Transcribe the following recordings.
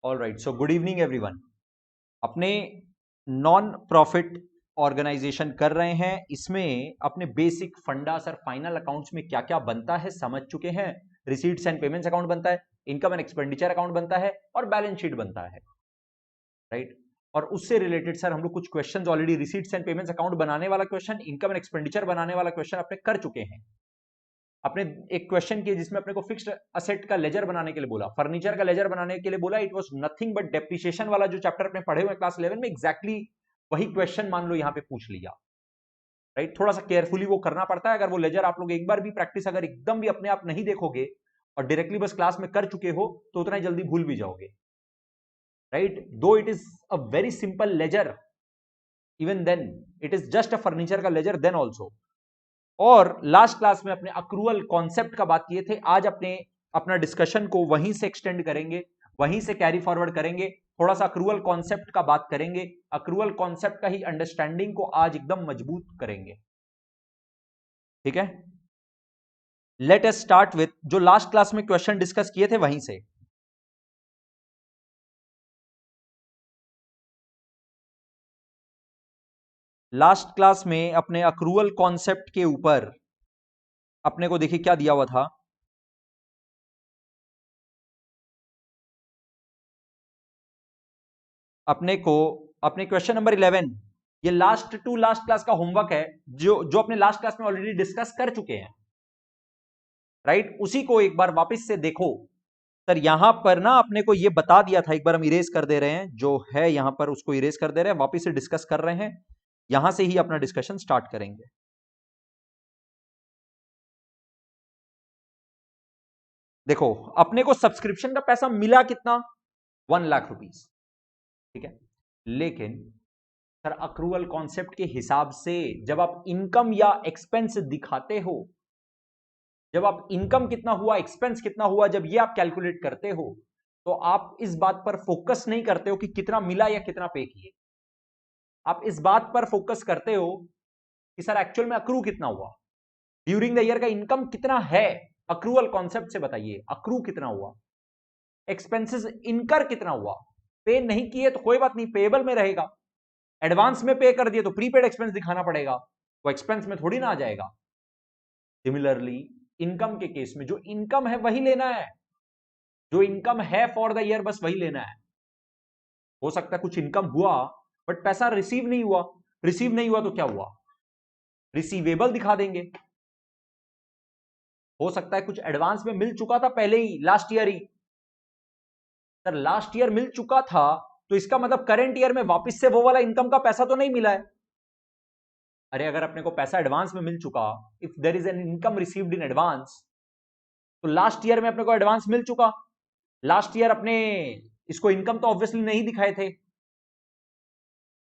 All right, so good evening everyone. अपने non profit organisation कर रहे हैं, इसमें अपने बेसिक फंडा सर फाइनल अकाउंट्स में क्या क्या बनता है समझ चुके हैं। रिसीट्स एंड पेमेंट्स अकाउंट बनता है, इनकम एंड एक्सपेंडिचर अकाउंट बनता है और बैलेंस शीट बनता है, राइट। और उससे रिलेटेड सर हम लोग कुछ questions already receipts and payments account बनाने वाला क्वेश्चन, इनकम एंड एक्सपेंडिचर बनाने वाला क्वेश्चन अपने कर चुके हैं। अपने एक क्वेश्चन किए जिसमें अपने को फिक्स्ड असेट का लेजर बनाने के लिए बोला, फर्नीचर का लेजर बनाने के लिए बोला। It was nothing but depreciation वाला जो चैप्टर अपने पढ़े हुए क्लास 11 में, एग्जैक्टली वही क्वेश्चन मान लो यहाँ पे पूछ लिया, राइट। थोड़ा सा केयरफुली वो करना पड़ता है। अगर वो लेजर आप लोग एक बार भी प्रैक्टिस अगर एकदम भी अपने आप नहीं देखोगे और डायरेक्टली बस क्लास में कर चुके हो तो उतना ही जल्दी भूल भी जाओगे, right. Though it is a very simple ledger, even then it is just a furniture का लेजर देन ऑल्सो। और लास्ट क्लास में अपने अक्रूवल कॉन्सेप्ट का बात किए थे। आज अपना डिस्कशन को वहीं से एक्सटेंड करेंगे, वहीं से कैरी फॉरवर्ड करेंगे। थोड़ा सा अक्रूवल कॉन्सेप्ट का बात करेंगे, अक्रूवल कॉन्सेप्ट का ही अंडरस्टैंडिंग को आज एकदम मजबूत करेंगे, ठीक है। लेट अस स्टार्ट विथ जो लास्ट क्लास में क्वेश्चन डिस्कस किए थे वहीं से। लास्ट क्लास में अपने अक्रूवल कॉन्सेप्ट के ऊपर अपने को देखिए क्या दिया हुआ था। अपने क्वेश्चन नंबर 11, ये लास्ट टू लास्ट क्लास का होमवर्क है, जो जो अपने लास्ट क्लास में ऑलरेडी डिस्कस कर चुके हैं, राइट। उसी को एक बार वापस से देखो। सर यहां पर ना अपने को ये बता दिया था, एक बार हम इरेज कर दे रहे हैं, जो है यहां पर उसको इरेज कर दे रहे हैं, वापस से डिस्कस कर रहे हैं। यहां से ही अपना डिस्कशन स्टार्ट करेंगे। देखो अपने को सब्सक्रिप्शन का पैसा मिला कितना, 1,00,000 रुपीज, ठीक है। लेकिन सर अक्रूवल कॉन्सेप्ट के हिसाब से जब आप इनकम या एक्सपेंस दिखाते हो, जब आप इनकम कितना हुआ एक्सपेंस कितना हुआ जब ये आप कैलकुलेट करते हो, तो आप इस बात पर फोकस नहीं करते हो कि कितना मिला या कितना पे किए। आप इस बात पर फोकस करते हो कि सर एक्चुअल में अक्रू कितना हुआ, ड्यूरिंग द ईयर का इनकम कितना है। अक्रूवल कॉन्सेप्ट से बताइए अक्रू कितना हुआ, एक्सपेंसेस इनकर कितना हुआ। पे नहीं किए तो कोई बात नहीं, पेएबल में रहेगा। एडवांस में पे कर दिए तो प्रीपेड एक्सपेंस दिखाना पड़ेगा, वो एक्सपेंस में थोड़ी ना आ जाएगा। सिमिलरली इनकम के केस में जो इनकम है वही लेना है, जो इनकम है फॉर द ईयर बस वही लेना है। हो सकता है कुछ इनकम हुआ बट पैसा रिसीव नहीं हुआ, रिसीव नहीं हुआ तो क्या हुआ, रिसीवेबल दिखा देंगे। हो सकता है कुछ एडवांस में मिल चुका था पहले ही लास्ट ईयर ही, सर लास्ट ईयर मिल चुका था तो इसका मतलब करंट ईयर में वापस से वो वाला इनकम का पैसा तो नहीं मिला है। अरे अगर अपने को पैसा एडवांस में मिल चुका, if there is an income received in advance, तो लास्ट ईयर में अपने को एडवांस मिल चुका। लास्ट ईयर अपने इसको इनकम तो ऑब्वियसली नहीं दिखाए थे,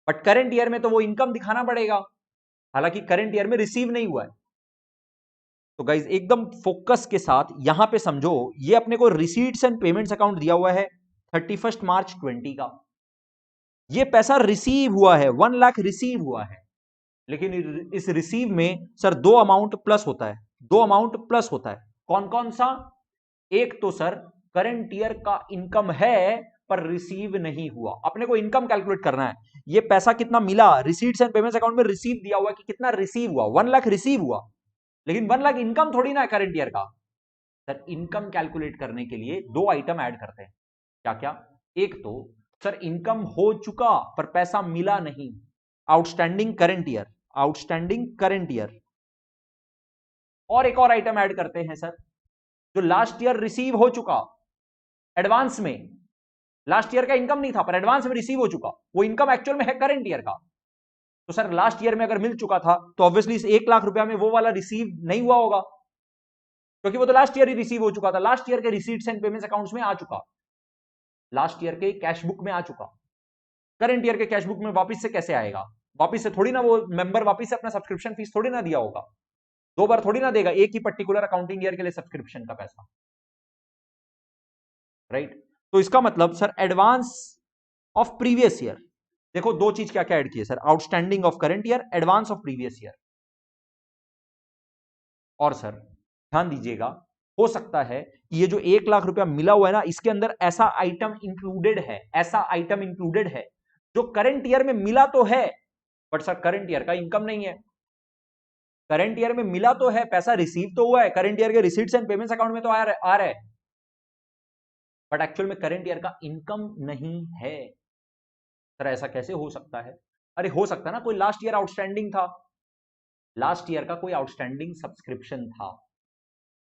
बट करंट ईयर में तो वो इनकम दिखाना पड़ेगा, हालांकि करंट ईयर में रिसीव नहीं हुआ है। तो गाइज एकदम फोकस के साथ यहां पे समझो, ये अपने को रिसीट्स एंड पेमेंट्स अकाउंट दिया हुआ है 31 मार्च 20 का। ये पैसा रिसीव हुआ है, 1,00,000 रिसीव हुआ है। लेकिन इस रिसीव में सर दो अमाउंट प्लस होता है, दो अमाउंट प्लस होता है। कौन कौन सा, एक तो सर करंट ईयर का इनकम है पर रिसीव नहीं हुआ। अपने को इनकम कैलकुलेट करना है, ये पैसा कितना मिला, रिसीट्स एंड पेमेंट्स अकाउंट में रिसीव दिया हुआ कि कितना रिसीव हुआ, 1,00,000 रिसीव हुआ, लेकिन 1,00,000 इनकम थोड़ी ना है करंट ईयर का। सर इनकम कैलकुलेट करने के लिए दो आइटम ऐड करते हैं, क्या क्या। एक तो सर इनकम हो चुका पर पैसा मिला नहीं, outstanding current year, outstanding current year. और एक और आइटम ऐड करते हैं सर, जो लास्ट ईयर रिसीव हो चुका एडवांस में, लास्ट ईयर का इनकम नहीं था पर एडवांस में रिसीव हो चुका, वो इनकम एक्चुअल में है करंट ईयर का। तो सर लास्ट ईयर में अगर मिल चुका था तो ऑब्वियसली इस 1,00,000 रुपया में वो वाला रिसीव नहीं हुआ होगा, क्योंकि वो तो लास्ट ईयर ही रिसीव हो चुका था, लास्ट ईयर के रिसीट्स एंड पेमेंट्स अकाउंट्स में आ चुका, लास्ट ईयर के कैश बुक में आ चुका। करंट ईयर के कैश बुक में वापस से कैसे आएगा, वापस से थोड़ी ना वो मेंबर वापस से अपना सब्सक्रिप्शन फीस थोड़ी ना दिया होगा, दो बार थोड़ी ना देगा एक ही पर्टिकुलर अकाउंटिंग ईयर के लिए सब्सक्रिप्शन का पैसा, राइट। तो इसका मतलब sir advance of previous year, देखो दो चीज क्या क्या ऐड किए sir, outstanding of current year, advance of previous year. और सर ध्यान दीजिएगा, हो सकता है कि ये जो 1 लाख रुपया मिला हुआ है ना, इसके अंदर ऐसा आइटम इंक्लूडेड है, ऐसा आइटम इंक्लूडेड है जो करंट ईयर में मिला तो है, बट सर करंट ईयर का इनकम नहीं है। करंट ईयर में मिला तो है, पैसा रिसीव तो हुआ है, करंट ईयर के रिसीट्स एंड पेमेंट्स अकाउंट में तो आ रहा है, बट एक्चुअल में करंट ईयर का इनकम नहीं है। सर ऐसा कैसे हो सकता है? अरे हो सकता है ना, कोई लास्ट ईयर आउटस्टैंडिंग था, लास्ट ईयर का कोई आउटस्टैंडिंग सब्सक्रिप्शन था,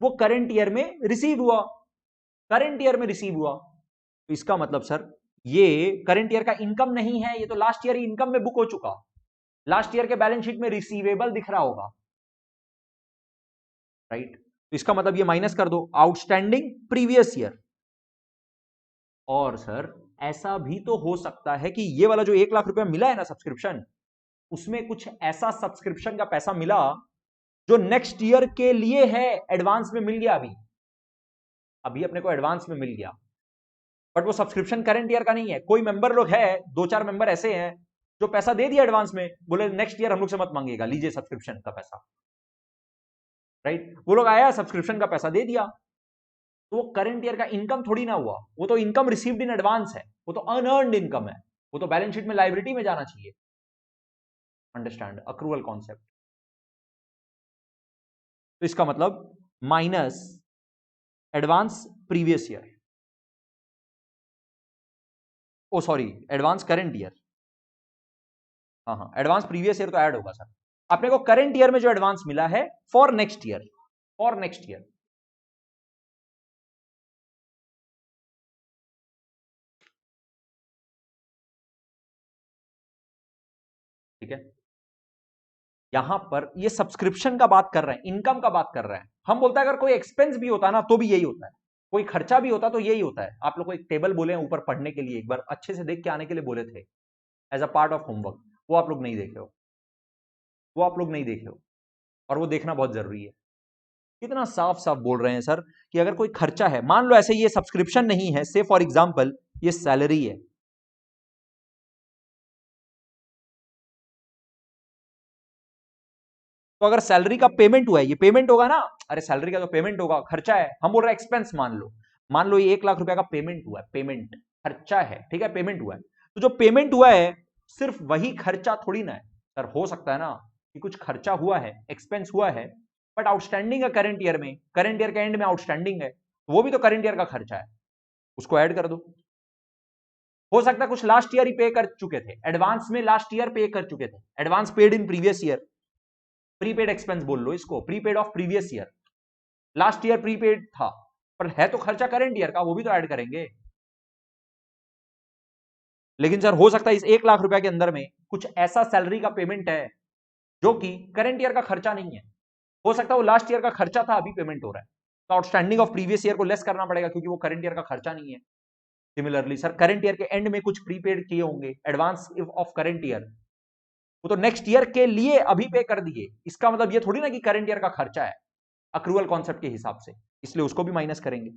वो करंट ईयर में रिसीव हुआ, करंट ईयर में रिसीव हुआ, तो इसका मतलब सर ये करंट ईयर का इनकम नहीं है, ये तो लास्ट ईयर ही इनकम में बुक हो चुका, लास्ट ईयर के बैलेंस शीट में रिसीवेबल दिख रहा होगा, राइट? तो इसका मतलब ये माइनस कर दो, आउटस्टैंडिंग प्रीवियस ईयर। और सर ऐसा भी तो हो सकता है कि ये वाला जो 1 लाख रुपया मिला है ना सब्सक्रिप्शन, उसमें कुछ ऐसा सब्सक्रिप्शन का पैसा मिला जो नेक्स्ट ईयर के लिए है, एडवांस में मिल गया, अभी अभी अपने को एडवांस में मिल गया, बट वो सब्सक्रिप्शन करंट ईयर का नहीं है। कोई मेंबर लोग है, 2-4 मेंबर ऐसे हैं जो पैसा दे दिया एडवांस में, बोले नेक्स्ट ईयर हम लोग से मत मांगिएगा, लीजिए सब्सक्रिप्शन का पैसा, राइट? वो लोग आया, सब्सक्रिप्शन का पैसा दे दिया, तो वो करंट ईयर का इनकम थोड़ी ना हुआ, वो तो इनकम रिसीव्ड इन एडवांस है, वो तो अनअर्न्ड इनकम है, वो तो बैलेंस शीट में लायबिलिटी में जाना चाहिए। Understand accrual concept? तो इसका मतलब माइनस एडवांस प्रीवियस ईयर, ओ सॉरी एडवांस करंट ईयर, हाँ हाँ एडवांस प्रीवियस ईयर तो ऐड होगा सर, अपने को करंट ईयर में जो एडवांस मिला है for next year, for next year. ठीक है, यहां पर ये सब्सक्रिप्शन का बात कर रहे हैं, इनकम का बात कर रहे हैं। हम बोलते हैं अगर कोई एक्सपेंस भी होता ना तो भी यही होता है, कोई खर्चा भी होता तो यही होता है। आप लोग को एक टेबल बोले ऊपर पढ़ने के लिए, एक बार अच्छे से देख के आने के लिए बोले थे as a part of homework, वो आप लोग नहीं देखे हो, वो आप लोग नहीं देखे हो, और वो देखना बहुत जरूरी है। कितना साफ साफ बोल रहे हैं सर कि अगर कोई खर्चा है, मान लो ऐसे ये सब्सक्रिप्शन नहीं है, से फॉर एग्जाम्पल ये सैलरी है, तो अगर सैलरी का पेमेंट हुआ है, ये पेमेंट होगा ना, अरे सैलरी का तो पेमेंट होगा, खर्चा है, हम बोल रहे हैं एक्सपेंस, मान लो ये 1 लाख रुपए का पेमेंट हुआ है, पेमेंट खर्चा है, ठीक है, पेमेंट हुआ है, तो जो पेमेंट हुआ है सिर्फ वही खर्चा थोड़ी ना है सर। हो सकता है ना कि कुछ खर्चा हुआ है, एक्सपेंस हुआ है, बट आउटस्टैंडिंग है करंट ईयर में, करंट ईयर के एंड में आउटस्टैंडिंग है, वो भी तो करंट ईयर का खर्चा है, उसको ऐड कर दो। हो सकता है कुछ लास्ट ईयर ही पे कर चुके थे, एडवांस में लास्ट ईयर पे कर चुके थे, advance paid in previous year, prepaid expense बोल लो इसको, prepaid of previous year, last year prepaid था, पर है तो खर्चा करंट ईयर का, वो भी तो ऐड करेंगे। लेकिन सर हो सकता है इस 1 लाख रुपए के अंदर में कुछ ऐसा सैलरी का पेमेंट है जो कि करंट ईयर का खर्चा नहीं है, हो सकता है वो लास्ट ईयर का खर्चा था, अभी पेमेंट हो रहा है, तो आउटस्टैंडिंग ऑफ प्रीवियस ईयर को लेस करना पड़ेगा क्योंकि वो करंट ईयर का खर्चा नहीं है। सिमिलरली सर करंट ईयर के एंड में कुछ प्रीपेड किए होंगे, एडवांस ऑफ करंट ईयर, वो तो नेक्स्ट ईयर के लिए अभी पे कर दिए, इसका मतलब ये थोड़ी ना कि करंट ईयर का खर्चा है अक्रूवल कॉन्सेप्ट के हिसाब से, इसलिए उसको भी माइनस करेंगे।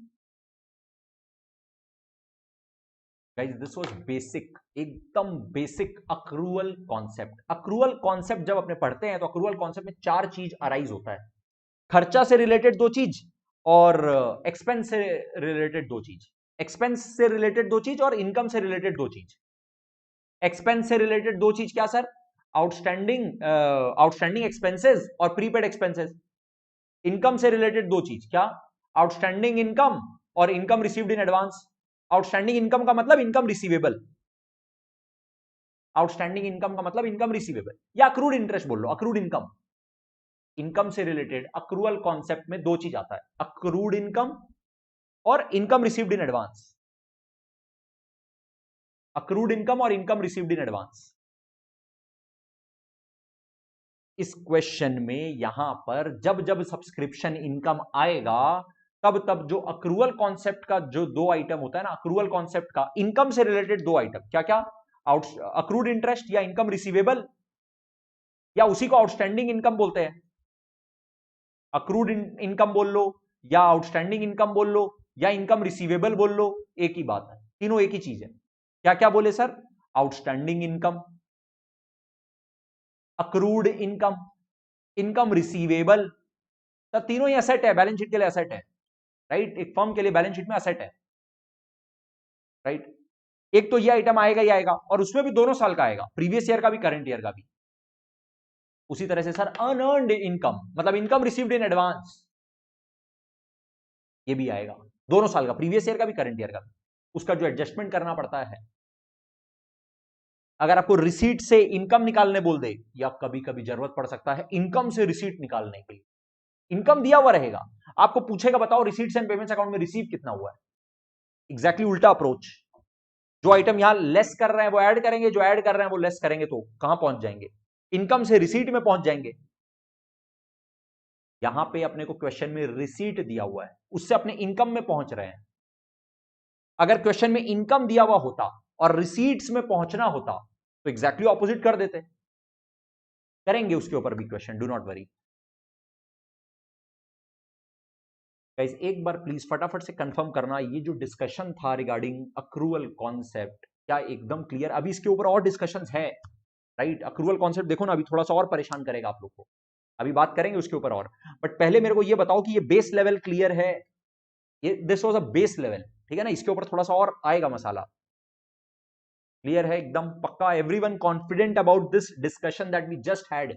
गाइस दिस वाज बेसिक, एकदम basic accrual concept. Accrual concept जब अपने पढ़ते हैं तो अक्रूवल कॉन्सेप्ट में 4 चीज अराइज होता है, खर्चा से रिलेटेड 2 चीज और एक्सपेंस से रिलेटेड 2 चीज, एक्सपेंस से रिलेटेड 2 चीज और इनकम से रिलेटेड 2 चीज। एक्सपेंस से रिलेटेड 2 चीज क्या सर? आउटस्टैंडिंग एक्सपेंसेस और प्रीपेड एक्सपेंसेस। इनकम से रिलेटेड 2 चीज क्या? आउटस्टैंडिंग इनकम और income received in advance. Outstanding income का मतलब इनकम रिसीवेबल, आउटस्टैंडिंग इनकम का मतलब इनकम रिसीवेबल, या अक्रूड इंटरेस्ट बोल लो, अक्रूड इनकम। इनकम से रिलेटेड अक्रूवल कॉन्सेप्ट में 2 चीज आता है, अक्रूड इनकम और income received in advance. Accrued income और इनकम रिसीव्ड इन एडवांस। इस क्वेश्चन में यहां पर जब जब सब्सक्रिप्शन इनकम आएगा तब तब जो अक्रूवल कॉन्सेप्ट का जो 2 आइटम होता है ना, अक्रूवल कॉन्सेप्ट का इनकम से रिलेटेड 2 आइटम क्या क्या? आउट अक्रूड इंटरेस्ट या इनकम रिसीवेबल, या उसी को आउटस्टैंडिंग इनकम बोलते हैं। अक्रूड इनकम बोल लो या आउटस्टैंडिंग इनकम बोल लो या इनकम रिसीवेबल बोल लो, एक ही बात है, तीनों एक ही चीज है। क्या क्या बोले sir? Outstanding income, accrued income, income receivable, तो तीनों ही एसेट है, बैलेंस शीट के लिए एसेट है। राइट, एक फर्म के लिए बैलेंस शीट में असेट है, राइट। एक तो ये आइटम आएगा ही आएगा, और उसमें भी दोनों साल का आएगा, प्रीवियस ईयर का भी करंट ईयर का भी। उसी तरह से सर अनअर्न्ड इनकम, मतलब इनकम रिसीव्ड इन एडवांस, ये भी आएगा, दोनों साल का, प्रीवियस ईयर का भी करंट ईयर का भी। उसका जो एडजस्टमेंट करना पड़ता है, अगर आपको रिसीट से इनकम निकालने बोल दे, या कभी कभी जरूरत पड़ सकता है इनकम से रिसीट निकालने के लिए, इनकम दिया हुआ रहेगा, आपको पूछेगा बताओ रिसीट्स एंड पेमेंट्स अकाउंट में रिसीव कितना हुआ है, एग्जैक्टली उल्टा अप्रोच। जो आइटम यहां लेस कर रहे हैं वो ऐड करेंगे, जो ऐड कर रहे हैं वो लेस करेंगे, तो कहां पहुंच जाएंगे, इनकम से रिसीट में पहुंच जाएंगे। यहां पे अपने को क्वेश्चन में रिसीट दिया हुआ है, उससे अपने इनकम में पहुंच रहे हैं। अगर क्वेश्चन में इनकम दिया हुआ होता और रिसीट्स में पहुंचना होता तो एग्जैक्टली ऑपोजिट कर देते। करेंगे उसके ऊपर भी question, do not worry guys. एक बार प्लीज फटाफट से कंफर्म करना, ये जो डिस्कशन था रिगार्डिंग अक्रूवल कॉन्सेप्ट, क्या एकदम क्लियर? अभी इसके ऊपर और डिस्कशंस है, राइट। अक्रूवल कॉन्सेप्ट देखो ना, अभी थोड़ा सा और परेशान करेगा आप लोग को, अभी बात करेंगे उसके ऊपर और। बट पहले मेरे को ये बताओ कि ये बेस लेवल क्लियर है, ये this was a base level, ठीक है ना, इसके ऊपर थोड़ा सा और आएगा मसाला। क्लियर है एकदम पक्का? Everyone confident about this discussion that we just had?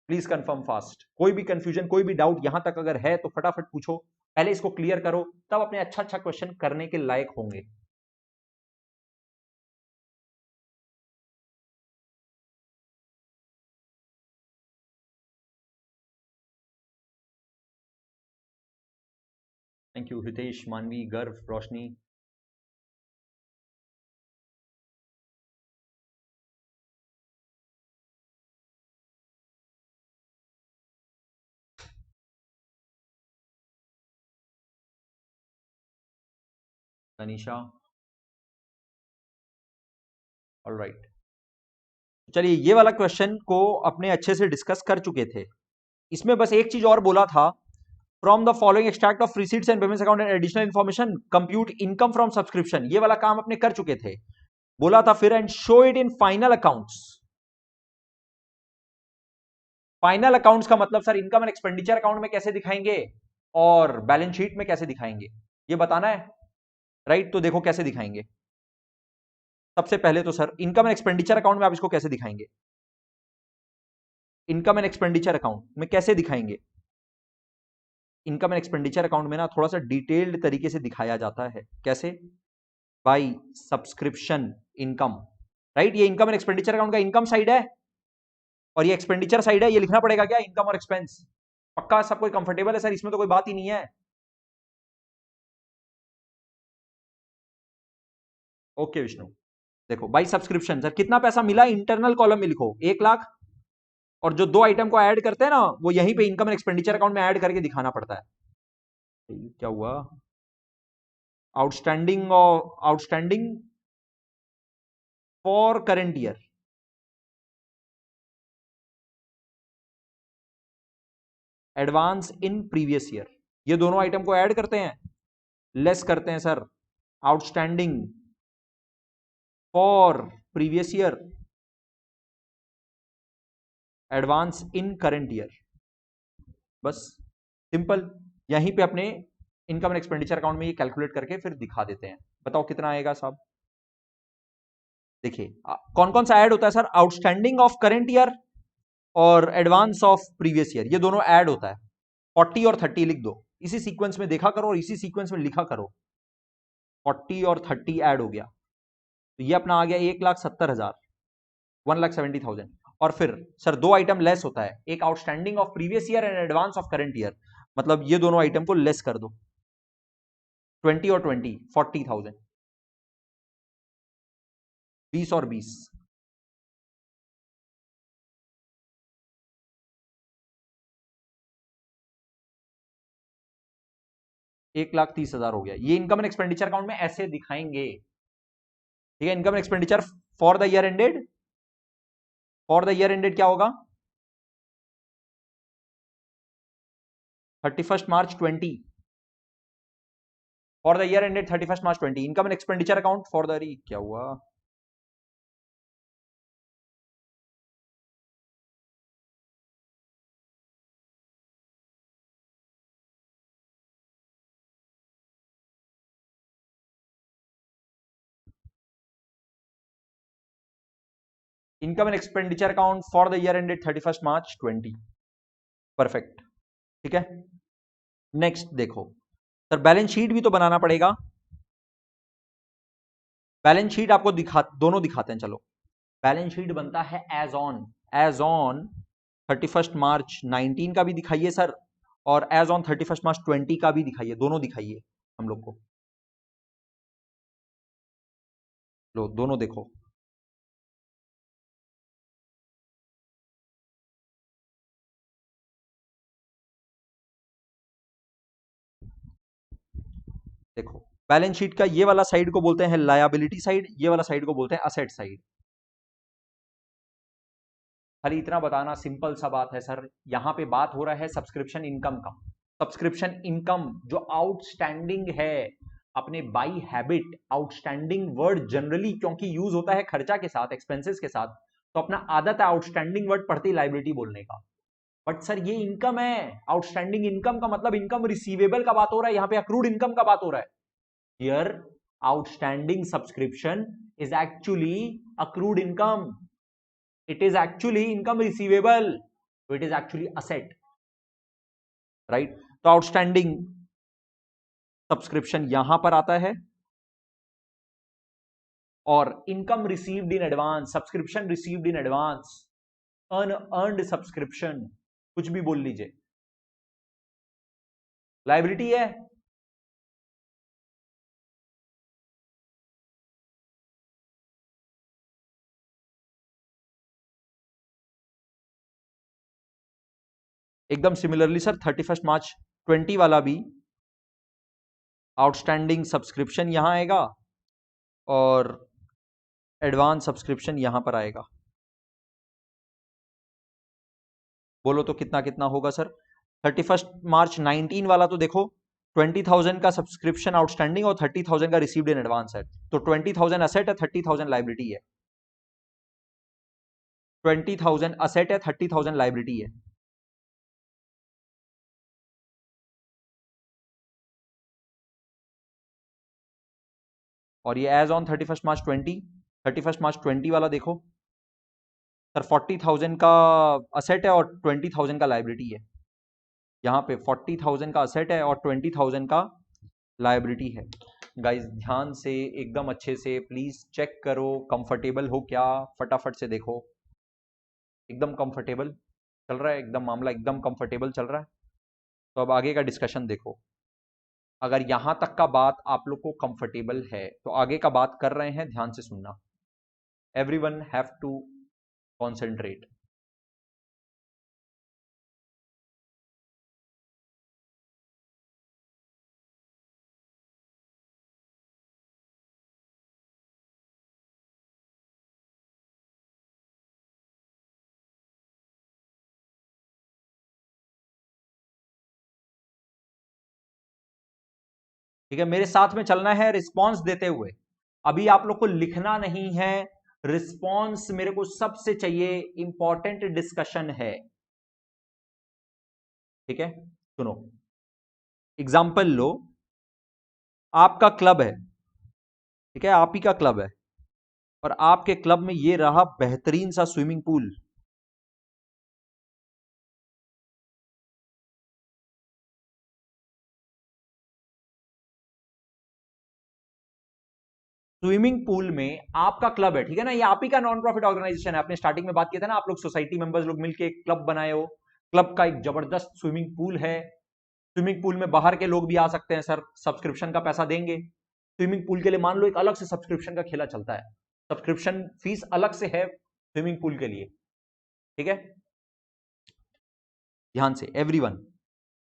Please confirm fast. कोई भी कंफ्यूजन, कोई भी डाउट यहां तक अगर है तो फटाफट पूछो, पहले इसको क्लियर करो, तब अपने अच्छा अच्छा क्वेश्चन करने के लायक होंगे। थैंक यू हितेश, मानवी, गर्व, रोशनी। तनीषा, ऑलराइट। चलिए, ये वाला क्वेश्चन को अपने अच्छे से डिस्कस कर चुके थे। इसमें बस एक चीज और बोला था, from the following extract of receipts and payments account and additional information compute income from subscription, ये वाला काम अपने कर चुके थे। बोला था फिर and show it in final accounts. Final accounts का मतलब sir income and expenditure account में कैसे दिखाएंगे और बैलेंस शीट में कैसे दिखाएंगे, ये बताना है, राइट। तो देखो कैसे दिखाएंगे। सबसे पहले तो sir income and expenditure account में आप इसको कैसे दिखाएंगे, इनकम एंड एक्सपेंडिचर अकाउंट में कैसे दिखाएंगे? इनकम एंड एक्सपेंडिचर अकाउंट में ना थोड़ा सा डिटेल्ड तरीके से दिखाया जाता है। कैसे? By subscription income, right. ये इनकम एंड एक्सपेंडिचर अकाउंट का इनकम साइड है और ये एक्सपेंडिचर साइड है, ये लिखना पड़ेगा क्या, इनकम और एक्सपेंस? पक्का सब कोई कंफर्टेबल है सर, इसमें तो कोई बात ही नहीं है। ओके विष्णु, देखो बाई सब्सक्रिप्शन सर कितना पैसा मिला, इंटरनल कॉलम में लिखो 1 लाख, और जो दो आइटम को ऐड करते हैं ना वो यहीं पे इनकम एंड एक्सपेंडिचर अकाउंट में ऐड करके दिखाना पड़ता है। क्या हुआ? आउटस्टैंडिंग और outstanding for current year, advance in previous year, ये दोनों आइटम को ऐड करते हैं, लेस करते हैं sir outstanding for previous year, advance in current year, बस सिंपल। यहीं पे अपने इनकम एंड एक्सपेंडिचर अकाउंट में ये कैलकुलेट करके फिर दिखा देते हैं। बताओ कितना आएगा साहब? देखिए कौन कौन सा ऐड होता है sir, outstanding of current year और एडवांस ऑफ प्रीवियस ईयर, ये दोनों ऐड होता है। 40 और 30 लिख दो, इसी सीक्वेंस में देखा करो और इसी सीक्वेंस में लिखा करो। 40 और 30 ऐड हो गया, तो ये अपना आ गया 1,70,000, 1,70,000। और फिर सर दो आइटम लेस होता है, एक outstanding of previous year and advance of current year, मतलब ये दोनों आइटम को लेस कर दो, 20 और 20, 40,000, 20 और 20, 1,30,000 हो गया। ये इनकम एंड एक्सपेंडिचर अकाउंट में ऐसे दिखाएंगे, ठीक है। Income and expenditure for the year ended, for the year ended क्या होगा, 31 March 20, for the year ended 31 March 20। Income and expenditure account for the, क्या हुआ, income and expenditure account for the year ended 31 March 20। Perfect, ठीक है। Next देखो sir, balance sheet भी तो बनाना पड़ेगा। बैलेंस शीट आपको दोनों दिखाते हैं, चलो। बैलेंस शीट बनता है एज ऑन 31 मार्च 19 का भी दिखाइए सर, और एज ऑन 31 मार्च 20 का भी दिखाइए, दोनों दिखाइए हम लोग को। लो दोनों देखो। देखो बैलेंस शीट का ये वाला साइड को बोलते हैं लायबिलिटी साइड, ये वाला साइड को बोलते हैं असेट साइड। खाली इतना बताना, सिंपल सा बात है सर। यहां पे बात हो रहा है सब्सक्रिप्शन इनकम का। सब्सक्रिप्शन इनकम जो आउटस्टैंडिंग है, अपने by habit outstanding word generally क्योंकि यूज होता है खर्चा के साथ, एक्सपेंसेस के साथ, तो अपना आदत है आउटस्टैंडिंग वर्ड पढ़ते ही लाइबिलिटी बोलने का। बट सर ये इनकम है, आउटस्टैंडिंग इनकम का मतलब इनकम रिसीवेबल का बात हो रहा है, यहां पे अक्रूड इनकम का बात हो रहा है। Here outstanding subscription is actually accrued income, it is actually income receivable, so it is actually asset, right? तो आउटस्टैंडिंग सब्सक्रिप्शन यहां पर आता है, और income received in advance, subscription received in advance, unearned subscription, कुछ भी बोल लीजिए, लायबिलिटी है। एकदम सिमिलरली सर 31 मार्च 20 वाला भी आउटस्टैंडिंग सब्सक्रिप्शन यहां आएगा और एडवांस सब्सक्रिप्शन यहां पर आएगा। बोलो तो कितना कितना होगा सर? 31 मार्च 19 वाला तो देखो 20,000 का सब्सक्रिप्शन आउटस्टैंडिंग और 30,000 का रिसीव्ड इन एडवांस है, तो 20,000 असेट है, 30,000 लाइबिलिटी है। 20,000 असेट है, 30,000 लाइबिलिटी है। और ये एज ऑन 31 मार्च 20, 31 मार्च 20 वाला देखो सर, 40,000 का असेट है और 20,000 का लाइबिलिटी है। यहाँ पे 40,000 का असेट है और 20,000 का लायबिलिटी है। गाइस ध्यान से एकदम अच्छे से प्लीज चेक करो, कंफर्टेबल हो क्या, फटाफट से देखो। एकदम कंफर्टेबल चल रहा है, एकदम मामला एकदम कंफर्टेबल चल रहा है। तो अब आगे का डिस्कशन देखो। अगर यहां तक का बात आप लोग को कंफर्टेबल है तो आगे का बात कर रहे हैं, ध्यान से सुनना। Everyone have to concentrate. ठीक है, मेरे साथ में चलना है रिस्पॉन्स देते हुए। अभी आप लोग को लिखना नहीं है, रिस्पॉन्स मेरे को सबसे चाहिए, इंपॉर्टेंट डिस्कशन है। ठीक है, सुनो। एग्जाम्पल लो, आपका क्लब है, ठीक है, आप ही का क्लब है, और आपके क्लब में ये रहा बेहतरीन सा स्विमिंग पूल। स्विमिंग पूल में आपका क्लब है, ठीक है ना, ये आप ही का नॉन प्रॉफिट ऑर्गेनाइजेशन है। आपने स्टार्टिंग में बात किया था ना, आप लोग सोसाइटी मेंबर्स लोग मिलकर एक क्लब बनाए हो। क्लब का एक जबरदस्त स्विमिंग पूल है। स्विमिंग पूल में बाहर के लोग भी आ सकते हैं सर, सब्सक्रिप्शन का पैसा देंगे। स्विमिंग पूल के लिए मान लो एक अलग से सब्सक्रिप्शन का खेला चलता है, सब्सक्रिप्शन फीस अलग से है स्विमिंग पूल के लिए। ठीक है, ध्यान से एवरीवन।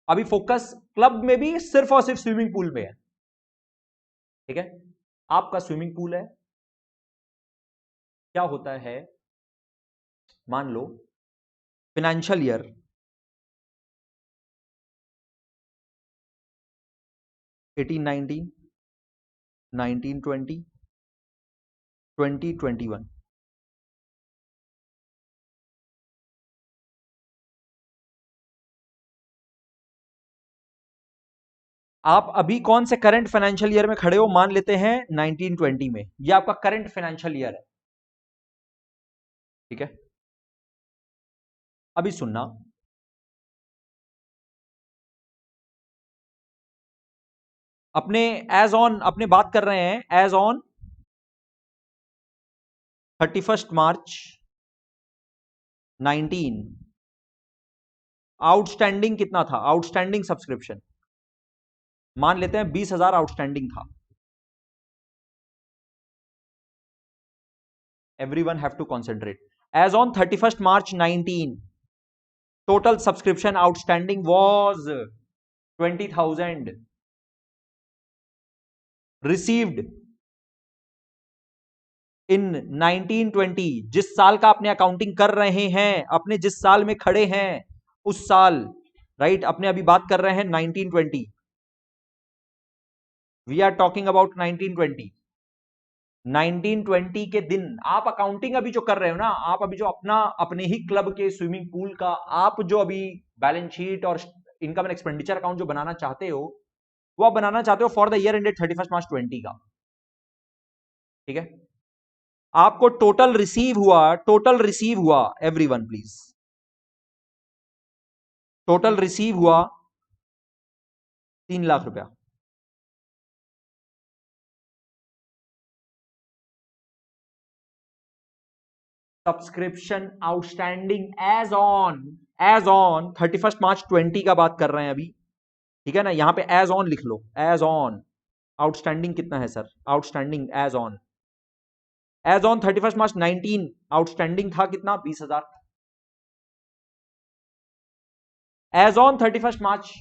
अभी फोकस क्लब में भी सिर्फ और सिर्फ स्विमिंग पूल में है। ठीक है, आपका स्विमिंग पूल है, क्या होता है, मान लो फाइनेंशियल ईयर 18-19, 19-20, 20-21, आप अभी कौन से करंट फाइनेंशियल ईयर में खड़े हो? मान लेते हैं 19-20 में, ये आपका करंट फाइनेंशियल ईयर है। ठीक है, अभी सुनना। अपने एज ऑन अपने बात कर रहे हैं एज ऑन 31 मार्च 19, आउटस्टैंडिंग कितना था? आउटस्टैंडिंग सब्सक्रिप्शन मान लेते हैं 20,000 आउटस्टैंडिंग था। Everyone have to concentrate. As on 31 March 19, total subscription outstanding was 20,000, received in 1920, जिस साल का अपने अकाउंटिंग कर रहे हैं, अपने जिस साल में खड़े हैं उस साल, राइट, अपने अभी बात कर रहे हैं 1920, वी आर टॉकिंग अबाउट 1920। 1920 के दिन आप अकाउंटिंग अभी जो कर रहे हो ना, आप अभी जो अपना अपने ही क्लब के स्विमिंग पूल का आप जो अभी बैलेंस शीट और इनकम एंड एक्सपेंडिचर अकाउंट जो बनाना चाहते हो, वो आप बनाना चाहते हो for the year ended 31 March 20 का। ठीक है, आपको टोटल रिसीव हुआ एवरीवन प्लीज, टोटल रिसीव हुआ 3 लाख रुपया। Subscription outstanding as on 31 March 20 का बात कर रहे हैं अभी। ठीक है ना, यहां पे एज ऑन लिख लो, एज ऑन। आउटस्टैंडिंग कितना है sir? Outstanding as on 31 March 19, outstanding था कितना? 20,000। As on 31 March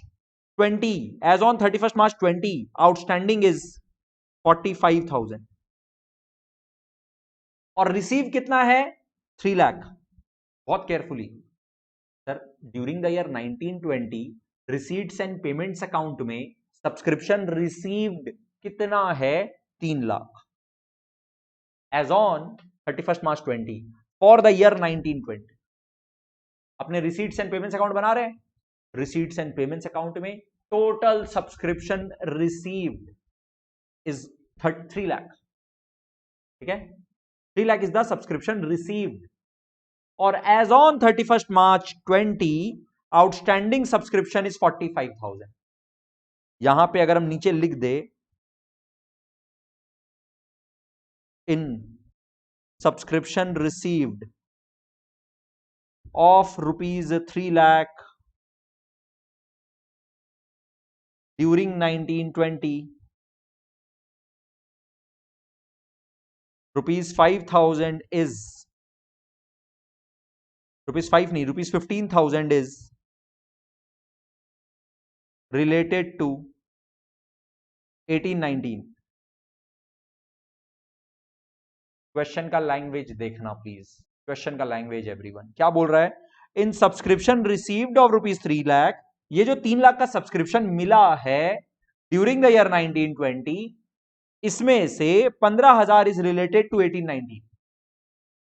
20, as on 31 March 20, outstanding is 45,000। और रिसीव कितना है? 3 लाख। बहुत carefully sir, during the year 1920 receipts and payments account में सब्सक्रिप्शन रिसीव्ड कितना है? 3 lakh. As on 31 March 20 for the year 1920। अपने रिसीट्स एंड पेमेंट्स अकाउंट बना रहे हैं, रिसीट्स एंड पेमेंट्स अकाउंट में total subscription received is 3 lakh. ठीक है, 3 lakh is the subscription received. और as on 31 March 20 outstanding subscription is 45,000। यहां पे अगर हम नीचे लिख दे in subscription received of ₹3 lakh during 1920, ₹5,000 is ₹5 नहीं, ₹15,000 इज रिलेटेड टू 1819। क्वेश्चन का लैंग्वेज देखना प्लीज, क्वेश्चन का लैंग्वेज एवरीवन क्या बोल रहा है? In subscription received of ₹3 lakh, ये जो 3 लाख का सब्सक्रिप्शन मिला है ड्यूरिंग द ईयर 1920, इसमें से 15,000 इज रिलेटेड टू 1819।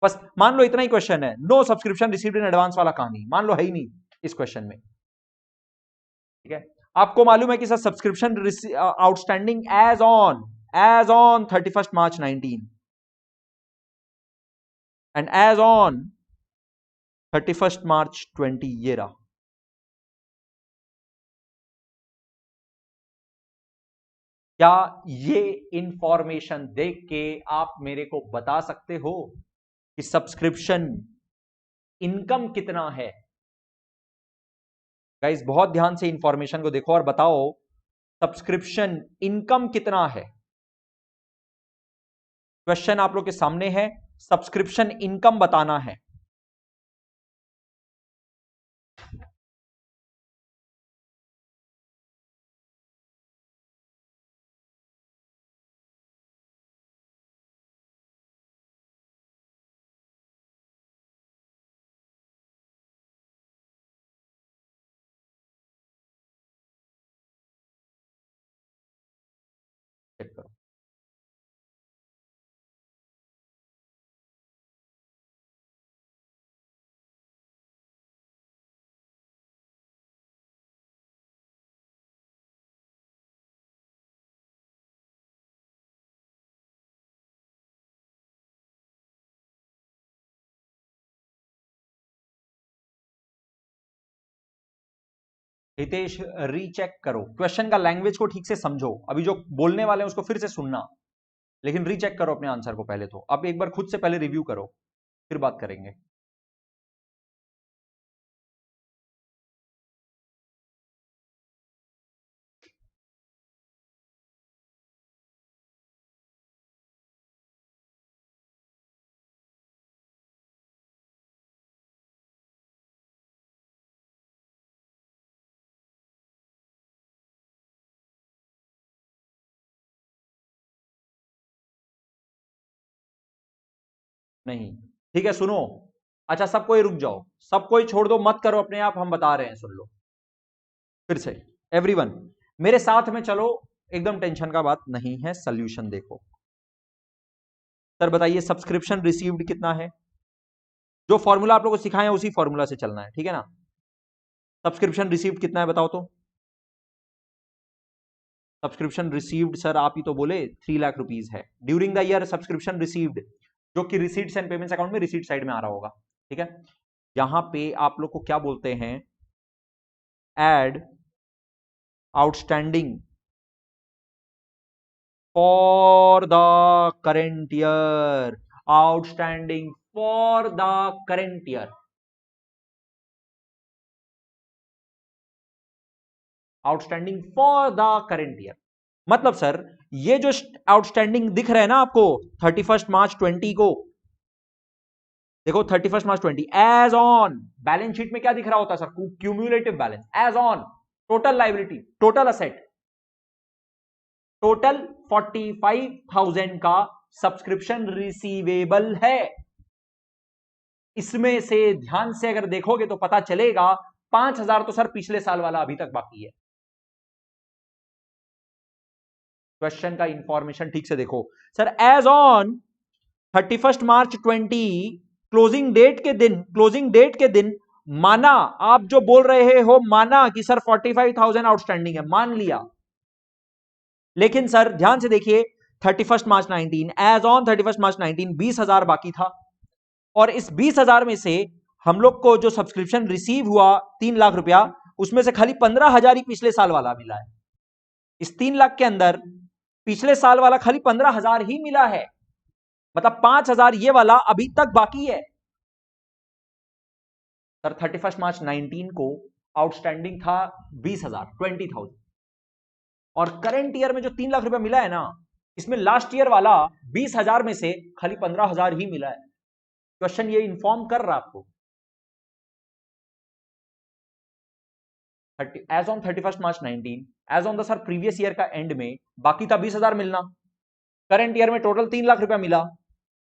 बस मान लो इतना ही क्वेश्चन है, no subscription received in advance वाला कहानी मान लो है ही नहीं इस क्वेश्चन में। ठीक है, आपको मालूम है कि sir subscription outstanding as on 31 March 19 and as on 31 March 20 ये रहा। क्या ये इंफॉर्मेशन देख के आप मेरे को बता सकते हो कि सब्सक्रिप्शन इनकम कितना है? गाइस बहुत ध्यान से इंफॉर्मेशन को देखो और बताओ सब्सक्रिप्शन इनकम कितना है। क्वेश्चन आप लोग के सामने है, सब्सक्रिप्शन इनकम बताना है। चेक करो। हितेश रीचेक करो, क्वेश्चन का लैंग्वेज को ठीक से समझो, अभी जो बोलने वाले हैं उसको फिर से सुनना, लेकिन रीचेक करो अपने आंसर को पहले, तो अब एक बार खुद से पहले रिव्यू करो, फिर बात करेंगे। नहीं, ठीक है सुनो, अच्छा सब कोई रुक जाओ, सब कोई छोड़ दो, मत करो अपने आप, हम बता रहे हैं, सुन लो फिर से। एवरीवन मेरे साथ में चलो, एकदम टेंशन का बात नहीं है, सॉल्यूशन देखो। सर बताइए सब्सक्रिप्शन रिसीव्ड कितना है, जो फॉर्मूला आप लोगों को सिखाए हैं उसी फॉर्मूला से चलना है, ठीक है ना। सब्सक्रिप्शन रिसीव्ड कितना है बताओ तो। सब्सक्रिप्शन रिसीव्ड सर आप ही तो बोले 3 लाख रुपीज है during the year subscription received, जो कि रिसीट्स एंड पेमेंट्स अकाउंट में रिसीट साइड में आ रहा होगा, ठीक है। यहां पे आप लोग को क्या बोलते हैं, add outstanding for the current year, outstanding for the current year, outstanding for the current year. मतलब सर ये जो आउटस्टैंडिंग दिख रहा है ना आपको 31 मार्च 20 को, देखो 31 March 20 as on, balance sheet में क्या दिख रहा होता है sir, cumulative balance, as on total liability, total asset, total 45,000 का सब्सक्रिप्शन रिसीवेबल है। इसमें से ध्यान से अगर देखोगे तो पता चलेगा 5,000 तो सर पिछले साल वाला अभी तक बाकी है। क्वेश्चन का इंफॉर्मेशन ठीक से देखो sir, as on 31 March 20 closing date के दिन माना, आप जो बोल रहे हो माना कि सर 45,000 आउटस्टैंडिंग है, मान लिया, लेकिन सर ध्यान से देखिए 31 मार्च 19, एज ऑन 31 मार्च 19 20,000 बाकी था, और इस 20,000 में से हम लोग को जो सब्सक्रिप्शन रिसीव हुआ 3 लाख रुपया, उसमें से खाली 15,000 ही पिछले साल वाला मिला है। इस 3 लाख के अंदर पिछले साल वाला खाली 15,000 ही मिला है, मतलब 5,000 ये वाला अभी तक बाकी है। सर 31 मार्च 19 को आउटस्टैंडिंग था 20,000 और करंट ईयर में जो 3 लाख रुपया मिला है ना, इसमें लास्ट ईयर वाला 20,000 में से खाली 15,000 ही मिला है। क्वेश्चन ये इन्फॉर्म कर रहा आपको, as on 31 March 19, as on the sir previous year का एंड में बाकी था 20,000 मिलना, करंट ईयर में टोटल 3 लाख रुपया मिला।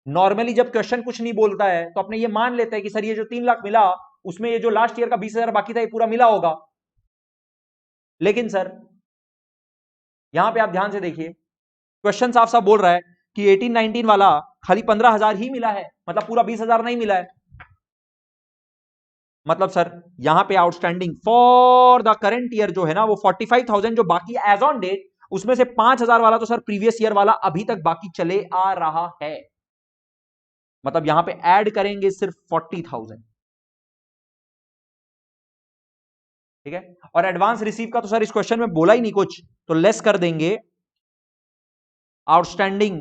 नॉर्मली जब क्वेश्चन कुछ नहीं बोलता है तो अपने ये मान लेते हैं कि सर ये जो 3 लाख मिला उसमें ये जो लास्ट ईयर का 20,000 बाकी था ये पूरा मिला होगा, लेकिन सर यहां पे आप ध्यान से देखिए क्वेश्चन साफ साफ बोल रहा है कि 18-19 वाला खाली 15,000 ही मिला है, मतलब पूरा 20,000 नहीं मिला है। मतलब सर यहां पे outstanding for the current year जो है ना वो 45,000 जो बाकी एज ऑन डेट, उसमें से 5,000 वाला तो सर प्रीवियस ईयर वाला अभी तक बाकी चले आ रहा है, मतलब यहां पे ऐड करेंगे सिर्फ 40,000, ठीक है। और एडवांस रिसीव का तो सर इस क्वेश्चन में बोला ही नहीं कुछ, तो लेस कर देंगे outstanding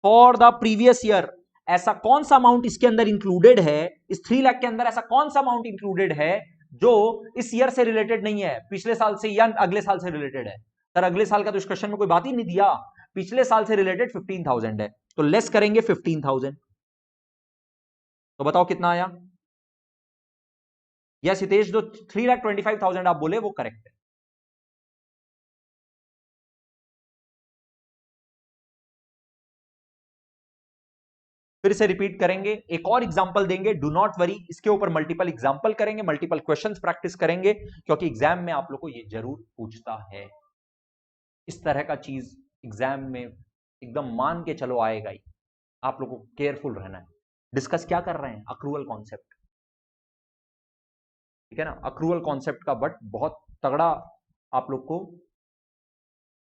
for the previous year. ऐसा कौन सा अमाउंट इसके अंदर इंक्लूडेड है, इस 3 लाख के अंदर ऐसा कौन सा अमाउंट इंक्लूडेड है जो इस ईयर से रिलेटेड नहीं है, पिछले साल से या अगले साल से रिलेटेड है। सर अगले साल का तो इस क्वेश्चन में कोई बात ही नहीं दिया, पिछले साल से रिलेटेड 15,000 है, तो लेस करेंगे 15,000, तो बताओ कितना आया। यस हितेश, जो 3,25,000 आप बोले वो करेक्ट है। फिर से रिपीट करेंगे, एक और एग्जांपल देंगे, डू नॉट वरी, इसके ऊपर मल्टीपल एग्जांपल करेंगे, मल्टीपल क्वेश्चंस प्रैक्टिस करेंगे, क्योंकि एग्जाम में आप लोग को ये जरूर पूछता है, इस तरह का चीज एग्जाम में एकदम मान के चलो आएगा ही, आप लोग को केयरफुल रहना है। डिस्कस क्या कर रहे हैं, अक्रूवल कॉन्सेप्ट, ठीक है ना, अक्रूवल कॉन्सेप्ट का बट बहुत तगड़ा आप लोग को